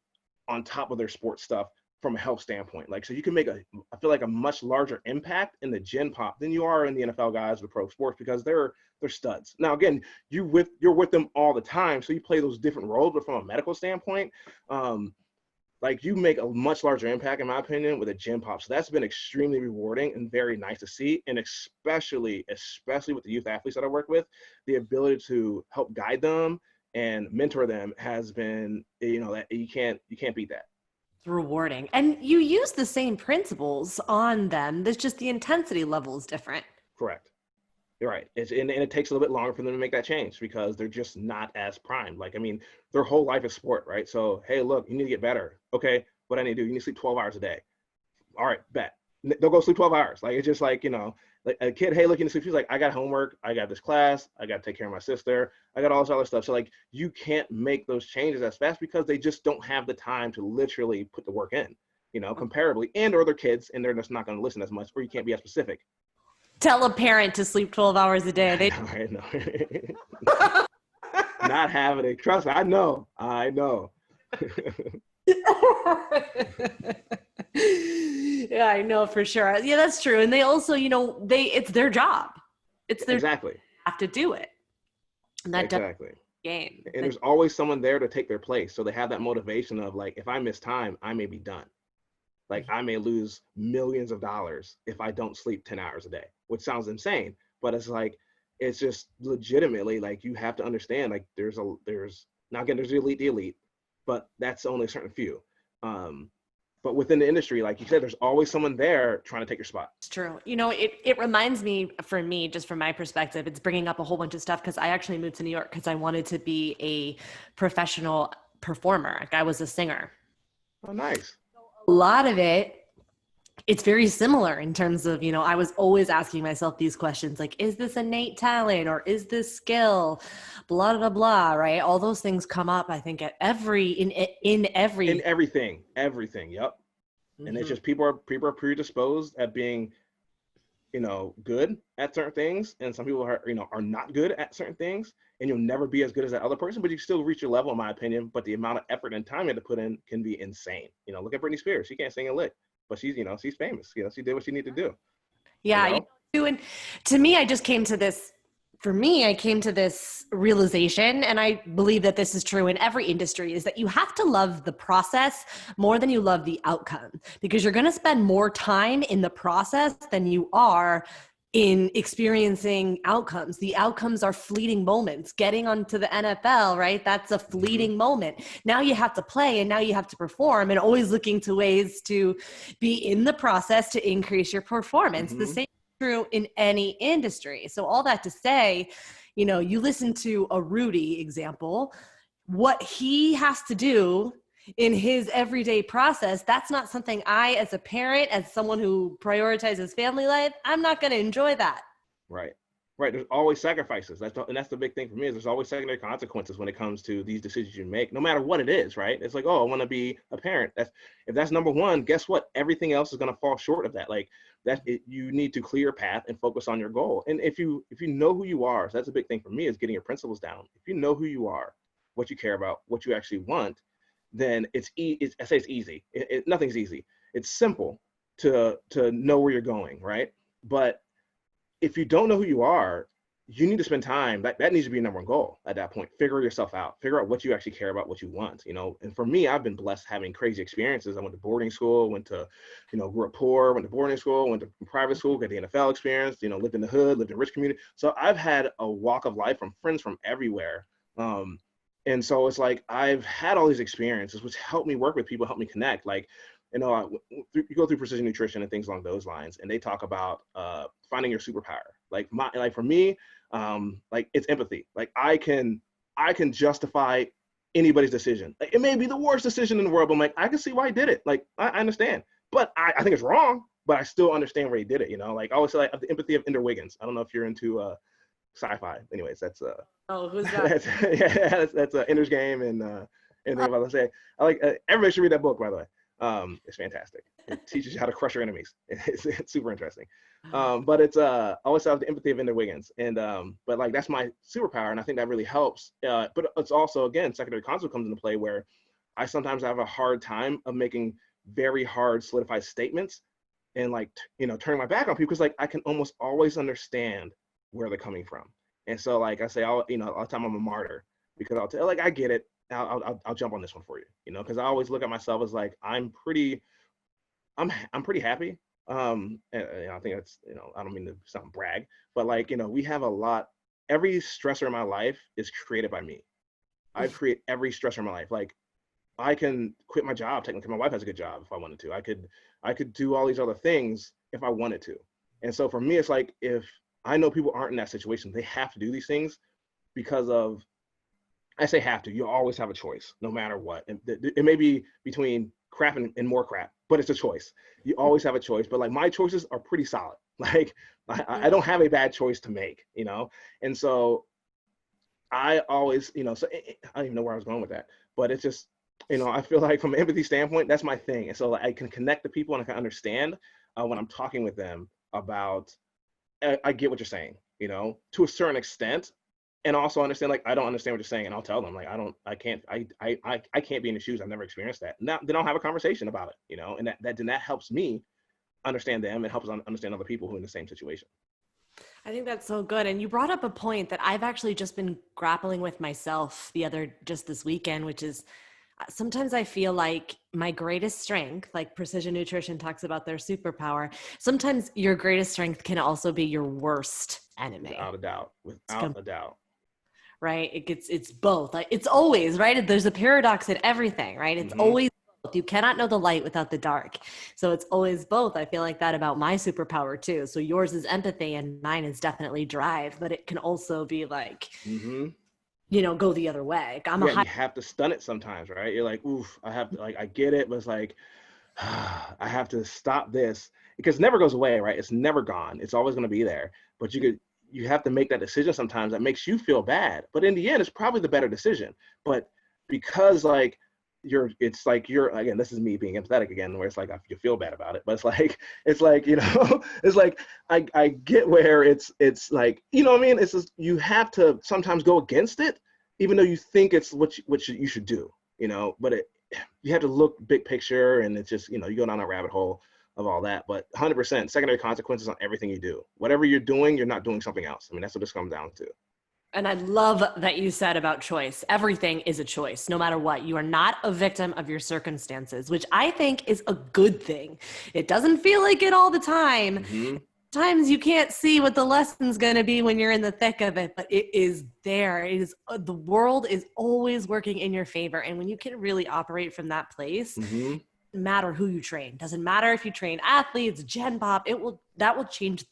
B: on top of their sports stuff from a health standpoint. Like, so you can make I feel like a much larger impact in the Gen Pop than you are in the NFL guys with pro sports, because they're studs. Now, again, you're with them all the time, so you play those different roles, but from a medical standpoint, like you make a much larger impact, in my opinion, with a Gen Pop. So that's been extremely rewarding and very nice to see. And especially with the youth athletes that I work with, the ability to help guide them and mentor them has been, that you can't beat that.
A: It's rewarding. And you use the same principles on them. There's just the intensity level is different.
B: Correct. You're right. And it takes a little bit longer for them to make that change because they're just not as primed. Like, I mean, their whole life is sport, right? So, hey, look, you need to get better. Okay, what I need to do? You need to sleep 12 hours a day. All right, bet. They'll go sleep 12 hours. Like, it's just like, like a kid, hey, look, you need to sleep. She's like, I got homework. I got this class. I got to take care of my sister. I got all this other stuff. So, like, you can't make those changes as fast because they just don't have the time to literally put the work in, comparably, or their kids, and they're just not going to listen as much, or you can't be as specific.
A: Tell a parent to sleep 12 hours a day.
B: I know. Not having it. Trust me, I know.
A: Yeah, I know for sure. Yeah, that's true. And they also, it's their job. It's their
B: Exactly.
A: have to do it. And that does
B: Exactly.
A: game.
B: And there's always someone there to take their place. So they have that motivation of like, if I miss time, I may be done. Like I may lose millions of dollars if I don't sleep 10 hours a day, which sounds insane, but it's like, it's just legitimately like, you have to understand, like there's now again, there's the elite, but that's only a certain few. But within the industry, like you said, there's always someone there trying to take your spot.
A: It's true. It reminds me, for me, just from my perspective, it's bringing up a whole bunch of stuff because I actually moved to New York because I wanted to be a professional performer. Like I was a singer.
B: Oh, nice.
A: A lot of it's very similar in terms of, I was always asking myself these questions like, is this innate talent or is this skill? Blah, blah, blah, right? All those things come up, I think, at in
B: everything. Yep. Mm-hmm. And it's just people are predisposed at being, good at certain things. And some people are not good at certain things. And you'll never be as good as that other person, but you still reach your level, in my opinion. But the amount of effort and time you have to put in can be insane. Look at Britney Spears. She can't sing a lick, but she's famous. She did what she needed to do.
A: Yeah. And to me, I came to this realization, and I believe that this is true in every industry, is that you have to love the process more than you love the outcome, because you're going to spend more time in the process than you are in experiencing outcomes. The outcomes are fleeting moments. Getting onto the NFL, right? That's a fleeting moment. Now you have to play, and now you have to perform, and always looking to ways to be in the process to increase your performance. The same is true in any industry. So all that to say, you listen to a Rudy example, what he has to do in his everyday process, that's not something I, as a parent, as someone who prioritizes family life, I'm not going to enjoy that.
B: Right. There's always sacrifices. That's the big thing for me, is there's always secondary consequences when it comes to these decisions you make, no matter what it is, right? It's like, oh, I want to be a parent. If that's number one, guess what? Everything else is going to fall short of that. Like you need to clear your path and focus on your goal. And if you know who you are, so that's a big thing for me, is getting your principles down. If you know who you are, what you care about, what you actually want, then I say it's easy. Nothing's easy. It's simple to know where you're going, right? But if you don't know who you are, you need to spend time. That needs to be your number one goal at that point. Figure yourself out. Figure out what you actually care about, what you want. And for me, I've been blessed having crazy experiences. I went to boarding school, grew up poor, went to boarding school, went to private school, got the NFL experience. Lived in the hood, lived in a rich community. So I've had a walk of life from friends from everywhere. And so it's like, I've had all these experiences, which help me work with people, help me connect. Like, you go through precision nutrition and things along those lines, and they talk about finding your superpower. Like for me, like it's empathy. Like I can justify anybody's decision. Like, it may be the worst decision in the world, but I'm like, I can see why he did it. Like I understand, but I think it's wrong, but I still understand where he did it. Like I always say, like, the empathy of Ender Wiggins. I don't know if you're into sci-fi. Anyways, that's
A: who's that?
B: that's Ender's Game and anything about to say. I like everybody should read that book, by the way. It's fantastic. It teaches you how to crush your enemies. It's super interesting. But it's I always have the empathy of Ender Wiggins, and but like that's my superpower, and I think that really helps. But it's also, again, secondary consequence comes into play, where I sometimes have a hard time of making very hard solidified statements, and like turning my back on people, because like I can almost always understand where they're coming from. And so like I say, all the time I'm a martyr, because I'll tell, like, I get it. I'll jump on this one for you, because I always look at myself as like, I'm pretty happy. And I think that's, I don't mean to sound brag, but like, we have a lot, every stressor in my life is created by me. I create every stressor in my life. Like I can quit my job. Technically, my wife has a good job if I wanted to. I could do all these other things if I wanted to. And so for me, it's like, if I know people aren't in that situation, they have to do these things because of, I say have to, you always have a choice, no matter what. And it may be between crap and more crap, but it's a choice. You always have a choice, but like my choices are pretty solid. Like I don't have a bad choice to make, And so I always, so I don't even know where I was going with that, but it's just, I feel like from an empathy standpoint, that's my thing. And so like, I can connect to people and I can understand when I'm talking with them about, I get what you're saying, to a certain extent, and also understand, like, I don't understand what you're saying, and I'll tell them, like, I can't be in the shoes. I've never experienced that. And then I'll have a conversation about it, and that helps me understand them and helps us understand other people who are in the same situation.
A: I think that's so good. And you brought up a point that I've actually just been grappling with myself just this weekend, which is sometimes I feel like my greatest strength, like precision nutrition talks about their superpower, sometimes your greatest strength can also be your worst enemy.
B: Without a doubt. Without a doubt.
A: Right? It's both. Like it's always, right? There's a paradox in everything, right? It's always both. You cannot know the light without the dark. So it's always both. I feel like that about my superpower too. So yours is empathy and mine is definitely drive, but it can also be like, go the other way.
B: You have to stun it sometimes, right? You're like, oof, I have to, like, I get it, but it's like, I have to stop this because it never goes away, right? It's never gone. It's always going to be there. But you have to make that decision sometimes that makes you feel bad. But in the end, it's probably the better decision. But because like it's like you're again, this is me being empathetic again, where it's like you feel bad about it. But it's like it's like I get where it's like, you know what I mean? It's just you have to sometimes go against it, even though you think it's what you should do, but you have to look big picture, and it's just, you go down a rabbit hole of all that. But 100% secondary consequences on everything you do. Whatever you're doing, you're not doing something else. I mean, that's what this comes down to.
A: And I love that you said about choice. Everything is a choice, no matter what. You are not a victim of your circumstances, which I think is a good thing. It doesn't feel like it all the time. Times you can't see what the lesson's going to be when you're in the thick of it, but it is there. It is, the world is always working in your favor. And when you can really operate from that place, doesn't matter who you train. Doesn't matter if you train athletes, Gen Pop, that will change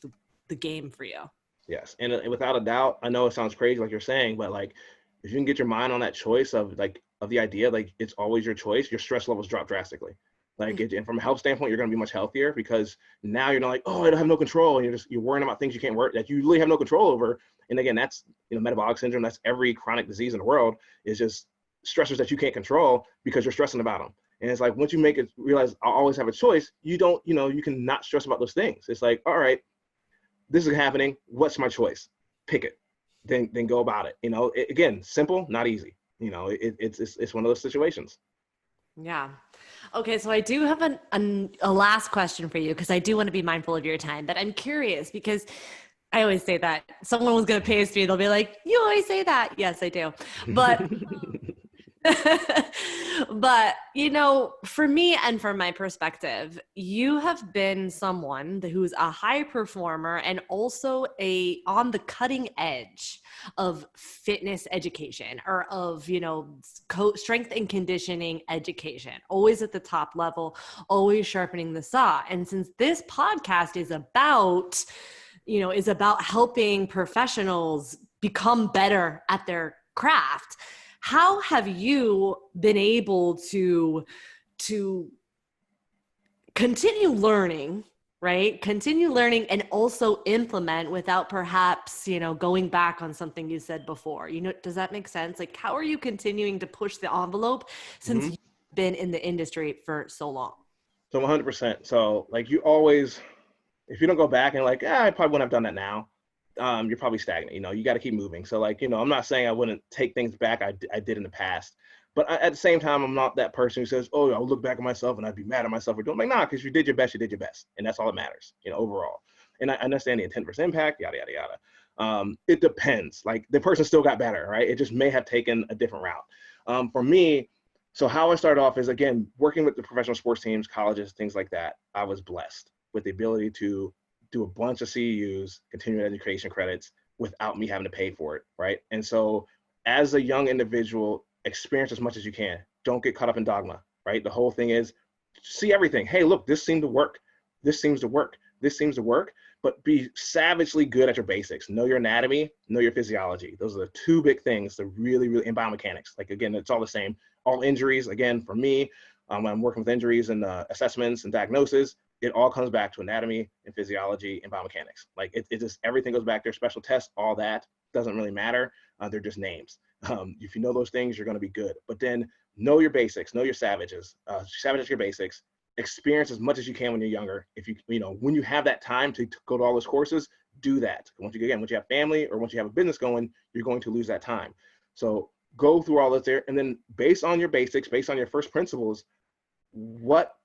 A: the game for you.
B: Yes. And without a doubt, I know it sounds crazy like you're saying, but like if you can get your mind on that choice of the idea, like it's always your choice, your stress levels drop drastically. Like, and from a health standpoint, you're going to be much healthier because now you're not like, oh, I don't have no control. And you're worrying about things you can't work that you really have no control over. And again, that's, metabolic syndrome. That's every chronic disease in the world is just stressors that you can't control because you're stressing about them. And it's like, once you make it realize I always have a choice, you don't, you can not stress about those things. It's like, all right, this is happening. What's my choice? Pick it, then go about it. Again, simple, not easy. It's one of those situations.
A: Yeah. Okay. So I do have a last question for you because I do want to be mindful of your time, but I'm curious because I always say that someone was going to paste me. They'll be like, you always say that. Yes, I do. But but, for me and from my perspective, you have been someone who's a high performer and also on the cutting edge of fitness education or of, strength and conditioning education, always at the top level, always sharpening the saw. And since this podcast is about helping professionals become better at their craft, how have you been able to continue learning, right? Continue learning and also implement without perhaps, going back on something you said before. Does that make sense? Like, how are you continuing to push the envelope since you've been in the industry for so long?
B: So 100%. So like you always, if you don't go back and like, I probably wouldn't have done that now. You're probably stagnant. You got to keep moving. So like, I'm not saying I wouldn't take things back I did in the past, but at the same time, I'm not that person who says, oh, I'll look back at myself and I'd be mad at myself for doing like, nah, because you did your best. And that's all that matters, overall. And I understand the intent versus impact, yada, yada, yada. It depends. Like the person still got better, right? It just may have taken a different route. For me, so how I started off is, again, working with the professional sports teams, colleges, things like that. I was blessed with the ability to do a bunch of CEUs, continuing education credits, without me having to pay for it, right? And so as a young individual, experience as much as you can. Don't get caught up in dogma, right? The whole thing is see everything. Hey, look, this seemed to work. This seems to work. This seems to work. But be savagely good at your basics. Know your anatomy, know your physiology. Those are the two big things to really, really, and biomechanics. Like, again, it's all the same. All injuries, again, for me, when I'm working with injuries and assessments and diagnosis, it all comes back to anatomy and physiology and biomechanics. Like it just, everything goes back there, special tests, all that doesn't really matter. They're just names. If you know those things, you're going to be good. But then know your basics, know your savages, savage your basics, experience as much as you can when you're younger. If when you have that time to go to all those courses, do that. Once you have family or once you have a business going, you're going to lose that time. So go through all this there. And then based on your basics, based on your first principles,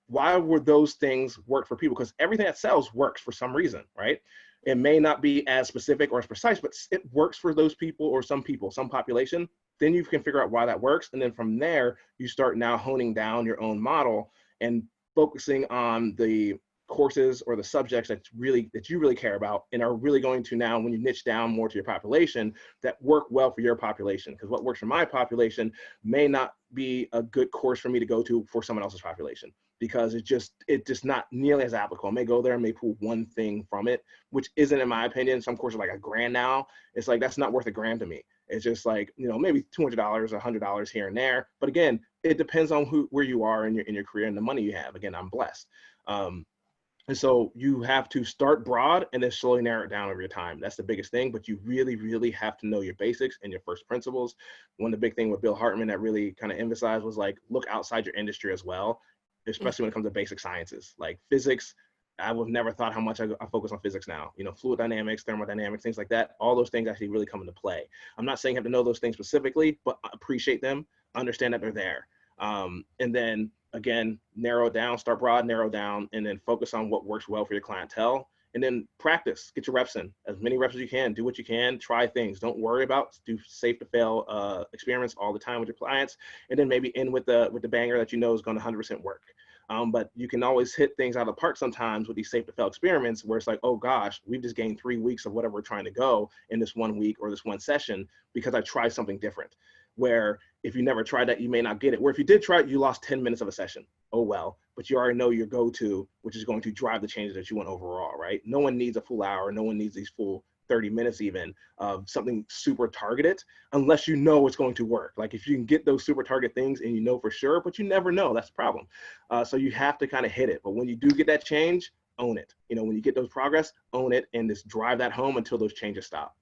B: why would those things work for people? Because everything that sells works for some reason, right? It may not be as specific or as precise, but it works for those people or some people, some population. Then you can figure out why that works. And then from there, you start now honing down your own model and focusing on the courses or the subjects that you really care about and are really going to now, when you niche down more to your population, that work well for your population. Because what works for my population may not be a good course for me to go to for someone else's population, because it's just not nearly as applicable. I may go there and may pull one thing from it, which isn't, in my opinion, some courses are like $1,000 now. It's like, that's not worth $1,000 to me. It's just like, maybe $200, $100 here and there. But again, it depends on where you are in your career and the money you have. Again, I'm blessed. And so you have to start broad and then slowly narrow it down over your time. That's the biggest thing, but you really, really have to know your basics and your first principles. One of the big things with Bill Hartman that really kind of emphasized was like, look outside your industry as well, especially when it comes to basic sciences. Like physics, I would have never thought how much I focus on physics now. Fluid dynamics, thermodynamics, things like that. All those things actually really come into play. I'm not saying you have to know those things specifically, but appreciate them, understand that they're there. And then again, narrow it down, start broad, narrow down, and then focus on what works well for your clientele. And then practice, get your reps in, as many reps as you can, do what you can, try things. Don't worry about, do safe to fail experiments all the time with your clients. And then maybe end with the banger that is going to 100% work. But you can always hit things out of the park sometimes with these safe to fail experiments where it's like, oh gosh, we've just gained 3 weeks of whatever we're trying to go in this 1 week or this one session because I tried something different. Where if you never tried that, you may not get it. Where if you did try it, you lost 10 minutes of a session. Oh well, but you already know your go-to, which is going to drive the changes that you want overall, right? No one needs a full hour. No one needs these full 30 minutes even of something super targeted unless you know it's going to work. Like if you can get those super target things and you know for sure, but you never know, that's the problem. So you have to kind of hit it. But when you do get that change, own it. When you get those progress, own it and just drive that home until those changes stop.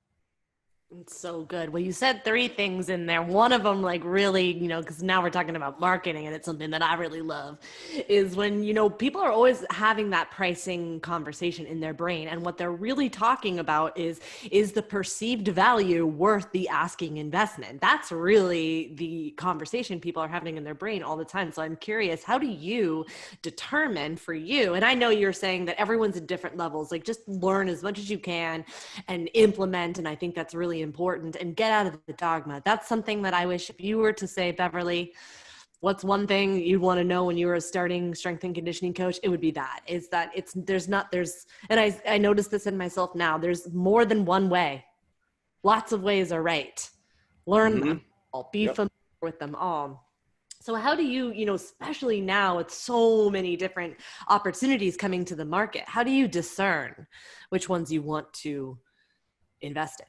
A: It's so good. Well, you said 3 things in there. One of them, like really, because now we're talking about marketing and it's something that I really love, is when, people are always having that pricing conversation in their brain. And what they're really talking about is the perceived value worth the asking investment? That's really the conversation people are having in their brain all the time. So I'm curious, how do you determine for you? And I know you're saying that everyone's at different levels, like just learn as much as you can and implement. And I think that's really important, and get out of the dogma. That's something that I wish, if you were to say, Beverly, what's one thing you'd want to know when you were a starting strength and conditioning coach, it would be that, and I noticed this in myself now, there's more than one way. Lots of ways are right. Learn them all, be familiar with them all. So how do you, especially now with so many different opportunities coming to the market, how do you discern which ones you want to invest in?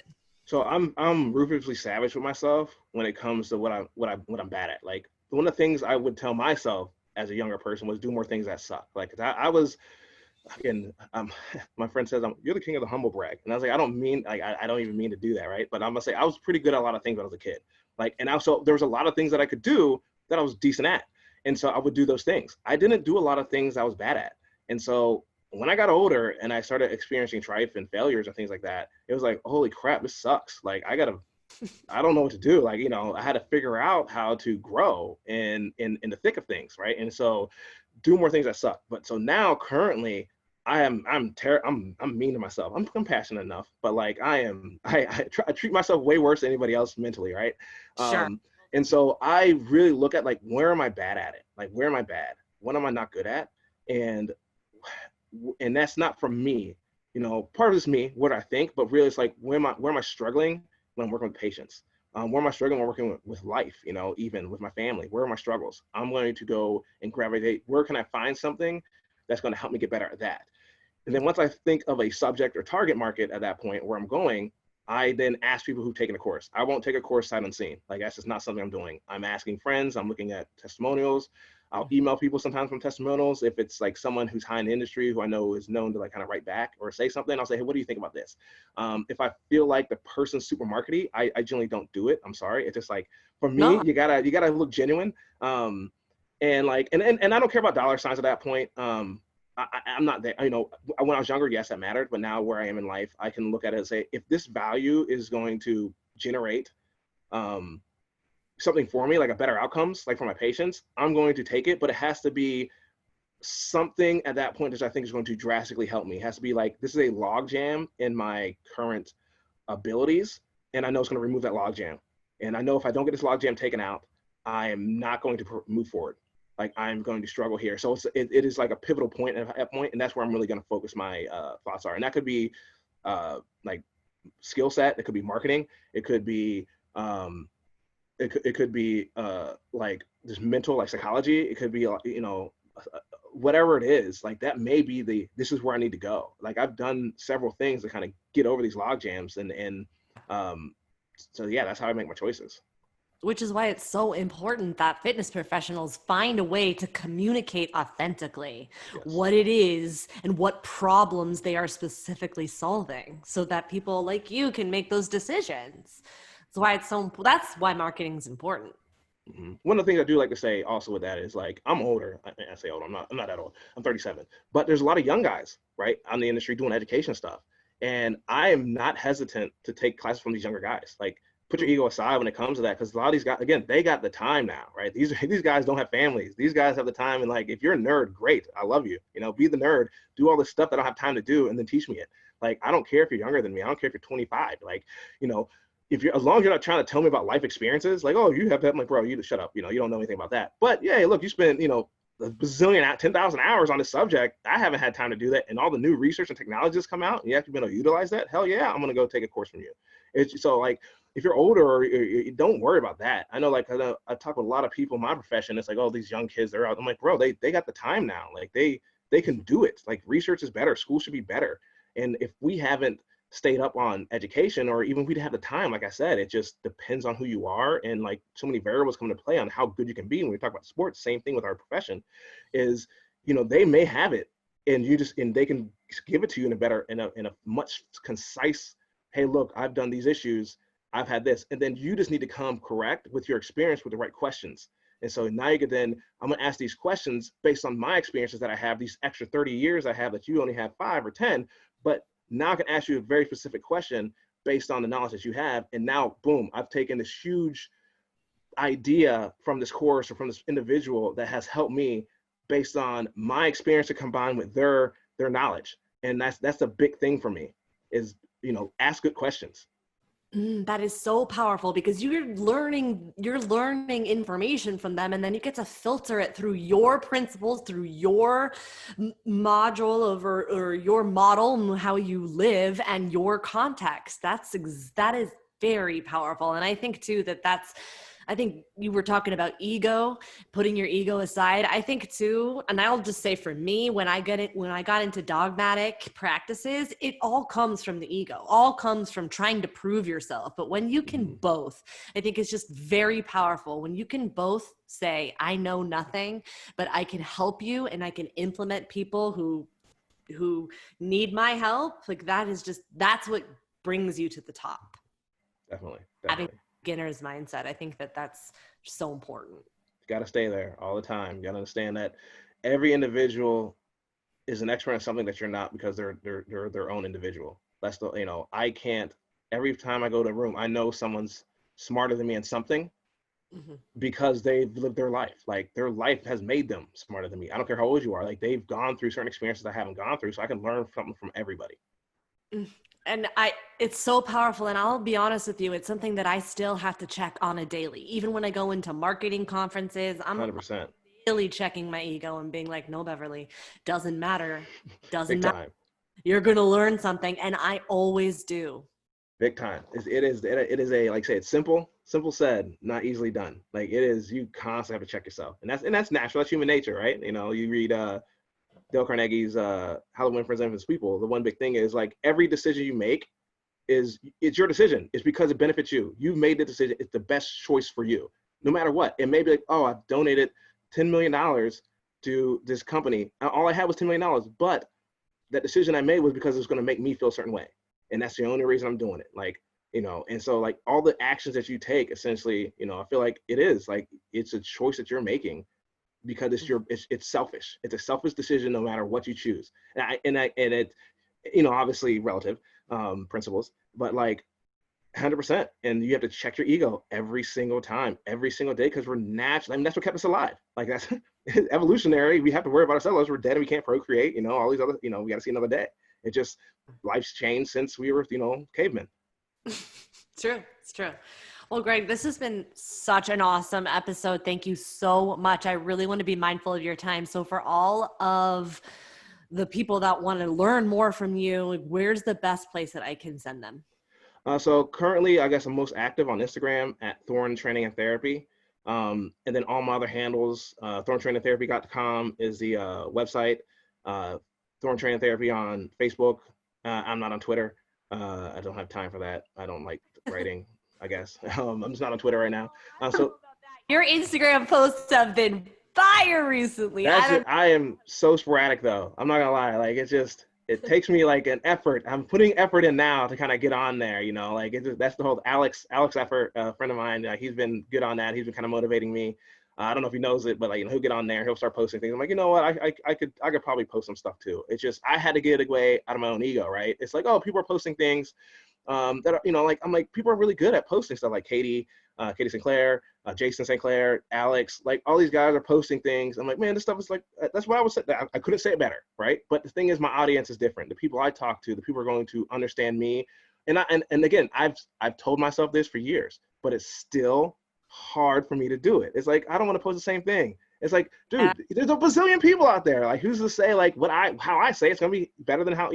B: So I'm ruthlessly savage with myself when it comes to what I'm bad at. Like one of the things I would tell myself as a younger person was do more things that suck. Like I was, again, my friend says you're the king of the humble brag, and I was like, I don't even mean to do that, right? But I'm gonna say I was pretty good at a lot of things when I was a kid. Like, and also there was a lot of things that I could do that I was decent at, and so I would do those things. I didn't do a lot of things I was bad at, and so when I got older and I started experiencing triumph and failures and things like that, it was like, holy crap, this sucks. Like I don't know what to do. Like, I had to figure out how to grow in the thick of things. Right. And so do more things that suck. But so now currently I'm mean to myself. I'm compassionate enough, but like I treat myself way worse than anybody else mentally. Right.
A: Sure.
B: And so I really look at like, where am I bad at it? Like, where am I bad? What am I not good at? And that's not from me, part of it's me, what I think, but really it's like, where am I struggling when I'm working with patients? Where am I struggling when I'm working with life, even with my family? Where are my struggles? I'm going to go and gravitate. Where can I find something that's going to help me get better at that? And then once I think of a subject or target market at that point where I'm going, I then ask people who've taken a course. I won't take a course sight unseen. Like that's just not something I'm doing. I'm asking friends, I'm looking at testimonials. I'll email people sometimes from testimonials. If it's like someone who's high in the industry who I know is known to like kind of write back or say something, I'll say, hey, what do you think about this? If I feel like the person's super markety, I generally don't do it. I'm sorry. It's just like, for me, you gotta look genuine. And I don't care about dollar signs at that point. I'm not there. When I was younger, yes, that mattered. But now where I am in life, I can look at it and say, if this value is going to generate something for me, like a better outcomes, like for my patients, I'm going to take it, but it has to be something at that point that I think is going to drastically help me. It has to be like, this is a log jam in my current abilities, and I know it's going to remove that log jam. And I know if I don't get this log jam taken out, I am not going to move forward. Like, I'm going to struggle here. So it is like a pivotal point at that point, and that's where I'm really going to focus my thoughts are. And that could be like skill set. It could be marketing. It could be it could be like just mental, like psychology. It could be whatever it is. Like, that may be this is where I need to go. Like, I've done several things to kind of get over these log jams, and so yeah, that's how I make my choices.
A: Which is why it's so important that fitness professionals find a way to communicate authentically what it is and what problems they are specifically solving, so that people like you can make those decisions. That's why marketing is important.
B: Mm-hmm. One of the things I do like to say also with that is, like, I'm older. I say older. I'm not that old. I'm 37. But there's a lot of young guys, right, on the industry doing education stuff. And I am not hesitant to take classes from these younger guys. Like, put your ego aside when it comes to that, because a lot of these guys, again, they got the time now, right? These guys don't have families. These guys have the time, and like, if you're a nerd, great, I love you. Be the nerd, do all this stuff that I don't have time to do, and then teach me it. Like, I don't care if you're younger than me. I don't care if you're 25. Like, if you're, as long as you're not trying to tell me about life experiences, like, oh, you have that, I'm like, bro, you shut up. You don't know anything about that. But yeah, look, you spend, a bazillion, 10,000 hours on this subject. I haven't had time to do that. And all the new research and technologies come out, and you have to be able to utilize that. Hell yeah, I'm going to go take a course from you. It's so, like, if you're older, don't worry about that. I know, like, I talk with a lot of people in my profession. It's like, oh, these young kids, they're out. I'm like, bro, they got the time now. Like, they can do it. Like, research is better. School should be better. And if we haven't stayed up on education, or even we'd have the time, like I said, it just depends on who you are, and like, so many variables come into play on how good you can be. When we talk about sports, same thing with our profession is, they may have it, and they can give it to you in a much concise, hey, look, I've done these issues, I've had this, and then you just need to come correct with your experience with the right questions. And so now you could then, I'm going to ask these questions based on my experiences that I have, these extra 30 years I have that you only have 5 or 10, but now I can ask you a very specific question based on the knowledge that you have. And now, boom, I've taken this huge idea from this course or from this individual that has helped me based on my experience to combine with their knowledge. And that's a big thing for me is, ask good questions.
A: That is so powerful, because you're learning information from them, and then you get to filter it through your principles, through your module or your model and how you live and your context. That is very powerful. And I think too I think you were talking about ego, putting your ego aside. I think too, and I'll just say for me, when I got into dogmatic practices, it all comes from the ego, all comes from trying to prove yourself. But when you can both, I think it's just very powerful. When you can both say, I know nothing, but I can help you, and I can implement people who need my help. Like, that's what brings you to the top.
B: Definitely.
A: Having beginner's mindset. I think that's so important.
B: You got to stay there all the time. You got to understand that every individual is an expert in something that you're not, because they're their own individual. That's I can't, every time I go to a room, I know someone's smarter than me in something because they've lived their life. Like, their life has made them smarter than me. I don't care how old you are. Like, they've gone through certain experiences I haven't gone through, so I can learn something from everybody.
A: And it's so powerful. And I'll be honest with you, it's something that I still have to check on a daily. Even when I go into marketing conferences, I'm
B: 100%.
A: Really checking my ego and being like, no, Beverly, doesn't matter.
B: Big time.
A: You're going to learn something. And I always do.
B: Big time. It is a, like I say, it's simple said, not easily done. Like, it is, you constantly have to check yourself. And that's natural. That's human nature, right? You read Dale Carnegie's How to Win Friends and Influence People. The one big thing is, like, every decision you make it's your decision. It's because it benefits you. You've made the decision. It's the best choice for you, no matter what. It may be like, oh, I've donated $10 million to this company. All I had was $10 million, but that decision I made was because it's going to make me feel a certain way. And that's the only reason I'm doing it. Like, and so, like, all the actions that you take, essentially, I feel like it is like, it's a choice that you're making, because it's selfish. It's a selfish decision no matter what you choose. And it, obviously relative principles, but like 100%. And you have to check your ego every single time, every single day, because we're natural. I mean, that's what kept us alive. Like, evolutionary. We have to worry about ourselves. We're dead and we can't procreate, all these other, we got to see another day. It just, life's changed since we were, cavemen.
A: It's true. It's true. Well, Greg, this has been such an awesome episode. Thank you so much. I really want to be mindful of your time. So for all of the people that want to learn more from you, where's the best place that I can send them?
B: So currently, I guess I'm most active on Instagram at Thorn Training and Therapy. And then all my other handles, thorntrainingtherapy.com is the website. Thorn Training Therapy on Facebook. I'm not on Twitter. I don't have time for that. I don't like writing, I guess. I'm just not on Twitter right now. So
A: your Instagram posts have been fire recently.
B: I am so sporadic though. I'm not gonna lie. Like it takes me like an effort. I'm putting effort in now to kind of get on there, that's the whole Alex effort, friend of mine. He's been good on that. He's been kind of motivating me. I don't know if he knows it, but he'll get on there. He'll start posting things. I'm like, you know what? I could probably post some stuff too. It's just, I had to get away out of my own ego, right? It's like, oh, people are posting things that are, I'm like, people are really good at posting stuff, like Katie Sinclair, Jason St. Clair, Alex, like all these guys are posting things. I'm like, man, this stuff is like, that's why I was saying that. I couldn't say it better, right? But the thing is, my audience is different. The people I talk to, the people are going to understand me. And again, I've told myself this for years, but it's still hard for me to do it. It's like, I don't want to post the same thing. It's like, dude, there's a bazillion people out there. Like, who's to say like how I say it's gonna be better than how,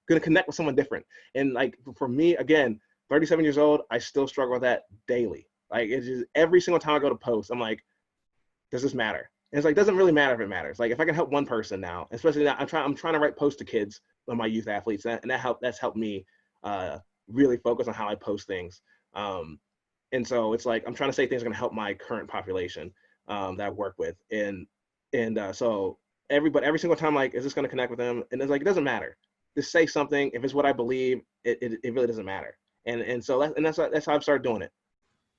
B: gonna connect with someone different. And like, for me, again, 37 years old, I still struggle with that daily. Like, it's just every single time I go to post, I'm like, does this matter? And it's like, doesn't really matter if it matters. Like, if I can help one person now, especially now, I'm trying to write posts to kids on my youth athletes, and that's helped me really focus on how I post things. And so it's like, I'm trying to say things are going to help my current population that I work with. So every single time, like, is this going to connect with them? And it's like, it doesn't matter. Just say something. If it's what I believe, it really doesn't matter. And so that's how I've started doing it.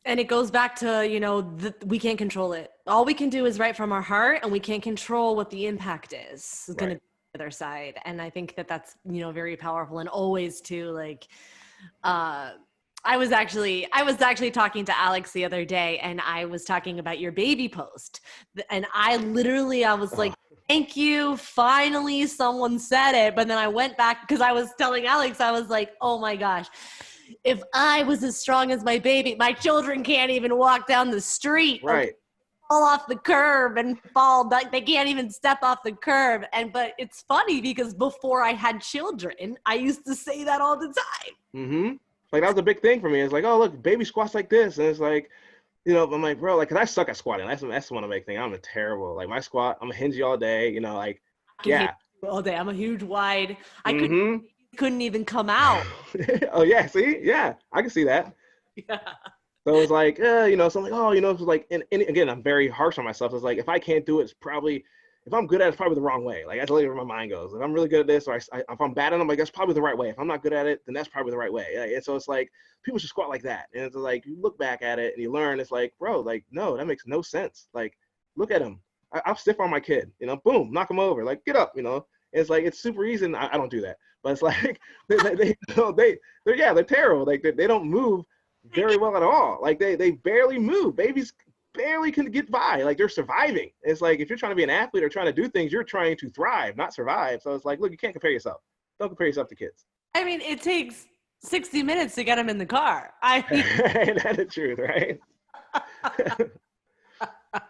A: And it goes back to, we can't control it. All we can do is write from our heart, and we can't control what the impact is. It's going to be the other side. And I think that's, very powerful. And always too, like, I was actually talking to Alex the other day, and I was talking about your baby post. And I was like, thank you. Finally, someone said it. But then I went back, because I was telling Alex, I was like, oh my gosh, if I was as strong as my baby, my children can't even walk down the street.
B: Right.
A: Fall off the curb and fall. Like, they can't even step off the curb. But it's funny, because before I had children, I used to say that all the time.
B: Mm-hmm. Like, that was a big thing for me. It's like, oh, look, baby squats like this. And it's like, I'm like, bro, like, 'cause I suck at squatting. That's one of the big things. I'm a terrible, like, my squat, I'm a hingy all day, like, yeah.
A: All day. I'm a huge wide. I couldn't even come out.
B: Oh, yeah. See? Yeah. I can see that.
A: Yeah.
B: So it's like, so I'm like, oh, it's like, and again, I'm very harsh on myself. It's like, if I can't do it, it's probably, if I'm good at it, it's probably the wrong way. Like, that's literally where my mind goes. If I'm really good at this, or if I'm bad at it, I'm like, that's probably the right way. If I'm not good at it, then that's probably the right way. And so it's like, people should squat like that. And it's like, you look back at it and you learn, it's like, bro, like, no, that makes no sense. Like, look at him. I'll stiff on my kid, boom, knock him over. Like, get up, And it's like, it's super easy. And I don't do that. But it's like, they're terrible. Like, they don't move very well at all. Like, they barely move. Babies barely can get by. Like, they're surviving. It's like, if you're trying to be an athlete or trying to do things, you're trying to thrive, not survive. So it's like, look, you can't compare yourself. Don't compare yourself to kids.
A: I mean, it takes 60 minutes to get them in the car.
B: That's the truth, right?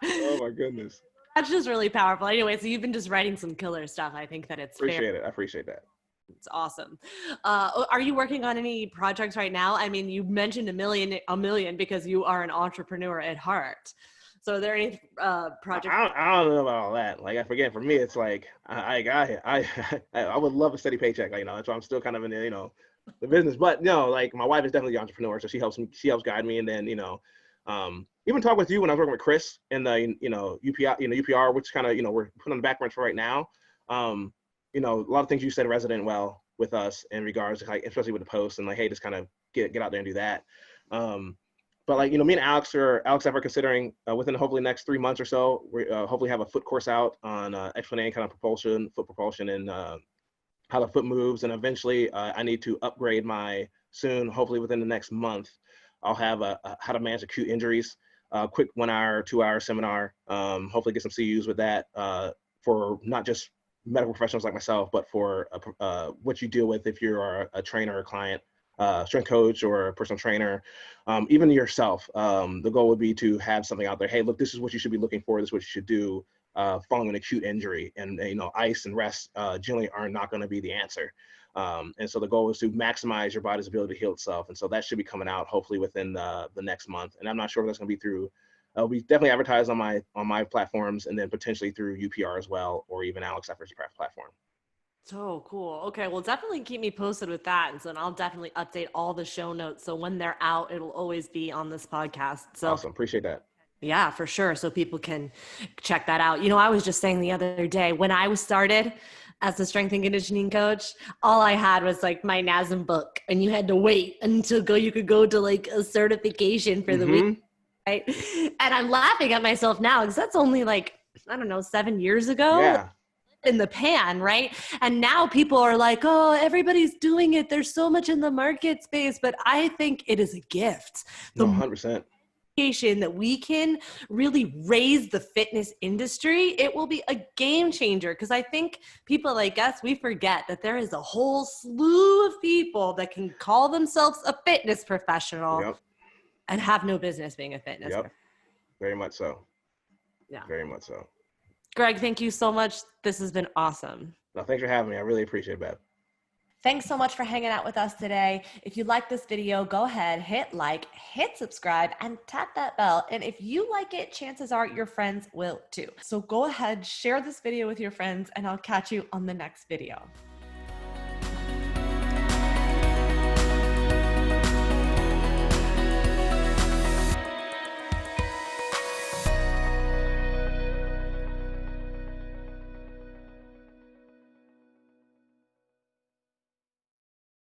B: Oh my goodness.
A: That's just really powerful. Anyway, so you've been just writing some killer stuff. I think that it's
B: fair. I appreciate that.
A: It's awesome. Are you working on any projects right now? I mean, you mentioned a million because you are an entrepreneur at heart. So are there any projects?
B: I don't know about all that. Like, I forget, for me, it's like, I would love a steady paycheck. Like, so I'm still kind of in the, the business, but like, my wife is definitely the entrepreneur. So she helps guide me. And then, even talk with you when I was working with Chris in the, UPR, which kind of, we're putting on the back burner for right now. A lot of things you said resonate well with us in regards to, like, especially with the post and like, hey, just kind of get out there and do that. But like, me and Alex are considering within hopefully the next 3 months or so, we hopefully have a foot course out on explaining kind of foot propulsion and how the foot moves. And eventually I need to upgrade hopefully within the next month, I'll have how to manage acute injuries quick 1 hour, 2 hour seminar. Hopefully get some CUs with that for not just medical professionals like myself, but for what you deal with if you're a trainer or a client, strength coach or a personal trainer, even yourself. The goal would be to have something out there. Hey, look, this is what you should be looking for. This is what you should do following an acute injury. And ice and rest generally are not going to be the answer. And so the goal is to maximize your body's ability to heal itself. And so that should be coming out hopefully within the next month. And I'm not sure if that's going to be through. We definitely advertise on my platforms, and then potentially through UPR as well, or even Alex Effort's platform.
A: So cool. Okay, well, definitely keep me posted with that. And so I'll definitely update all the show notes. So when they're out, it'll always be on this podcast. So
B: awesome. Appreciate that.
A: Yeah, for sure. So people can check that out. I was just saying the other day, when I was started as a strength and conditioning coach, all I had was like my NASM book, and you had to wait until you could go to like a certification for the week. Right. And I'm laughing at myself now because that's only like, I don't know, 7 years ago.
B: Yeah.
A: In the pan, right? And now people are like, oh, everybody's doing it. There's so much in the market space, but I think it is a gift.
B: No, 100%.
A: That we can really raise the fitness industry, it will be a game changer. Because I think people like us, we forget that there is a whole slew of people that can call themselves a fitness professional and have no business being a fitness professional.
B: Very much so.
A: Yeah.
B: Very much so.
A: Greg, thank you so much. This has been awesome.
B: No, thanks for having me. I really appreciate it, Bev.
A: Thanks so much for hanging out with us today. If you like this video, go ahead, hit like, hit subscribe, and tap that bell. And if you like it, chances are your friends will too. So go ahead, share this video with your friends, and I'll catch you on the next video.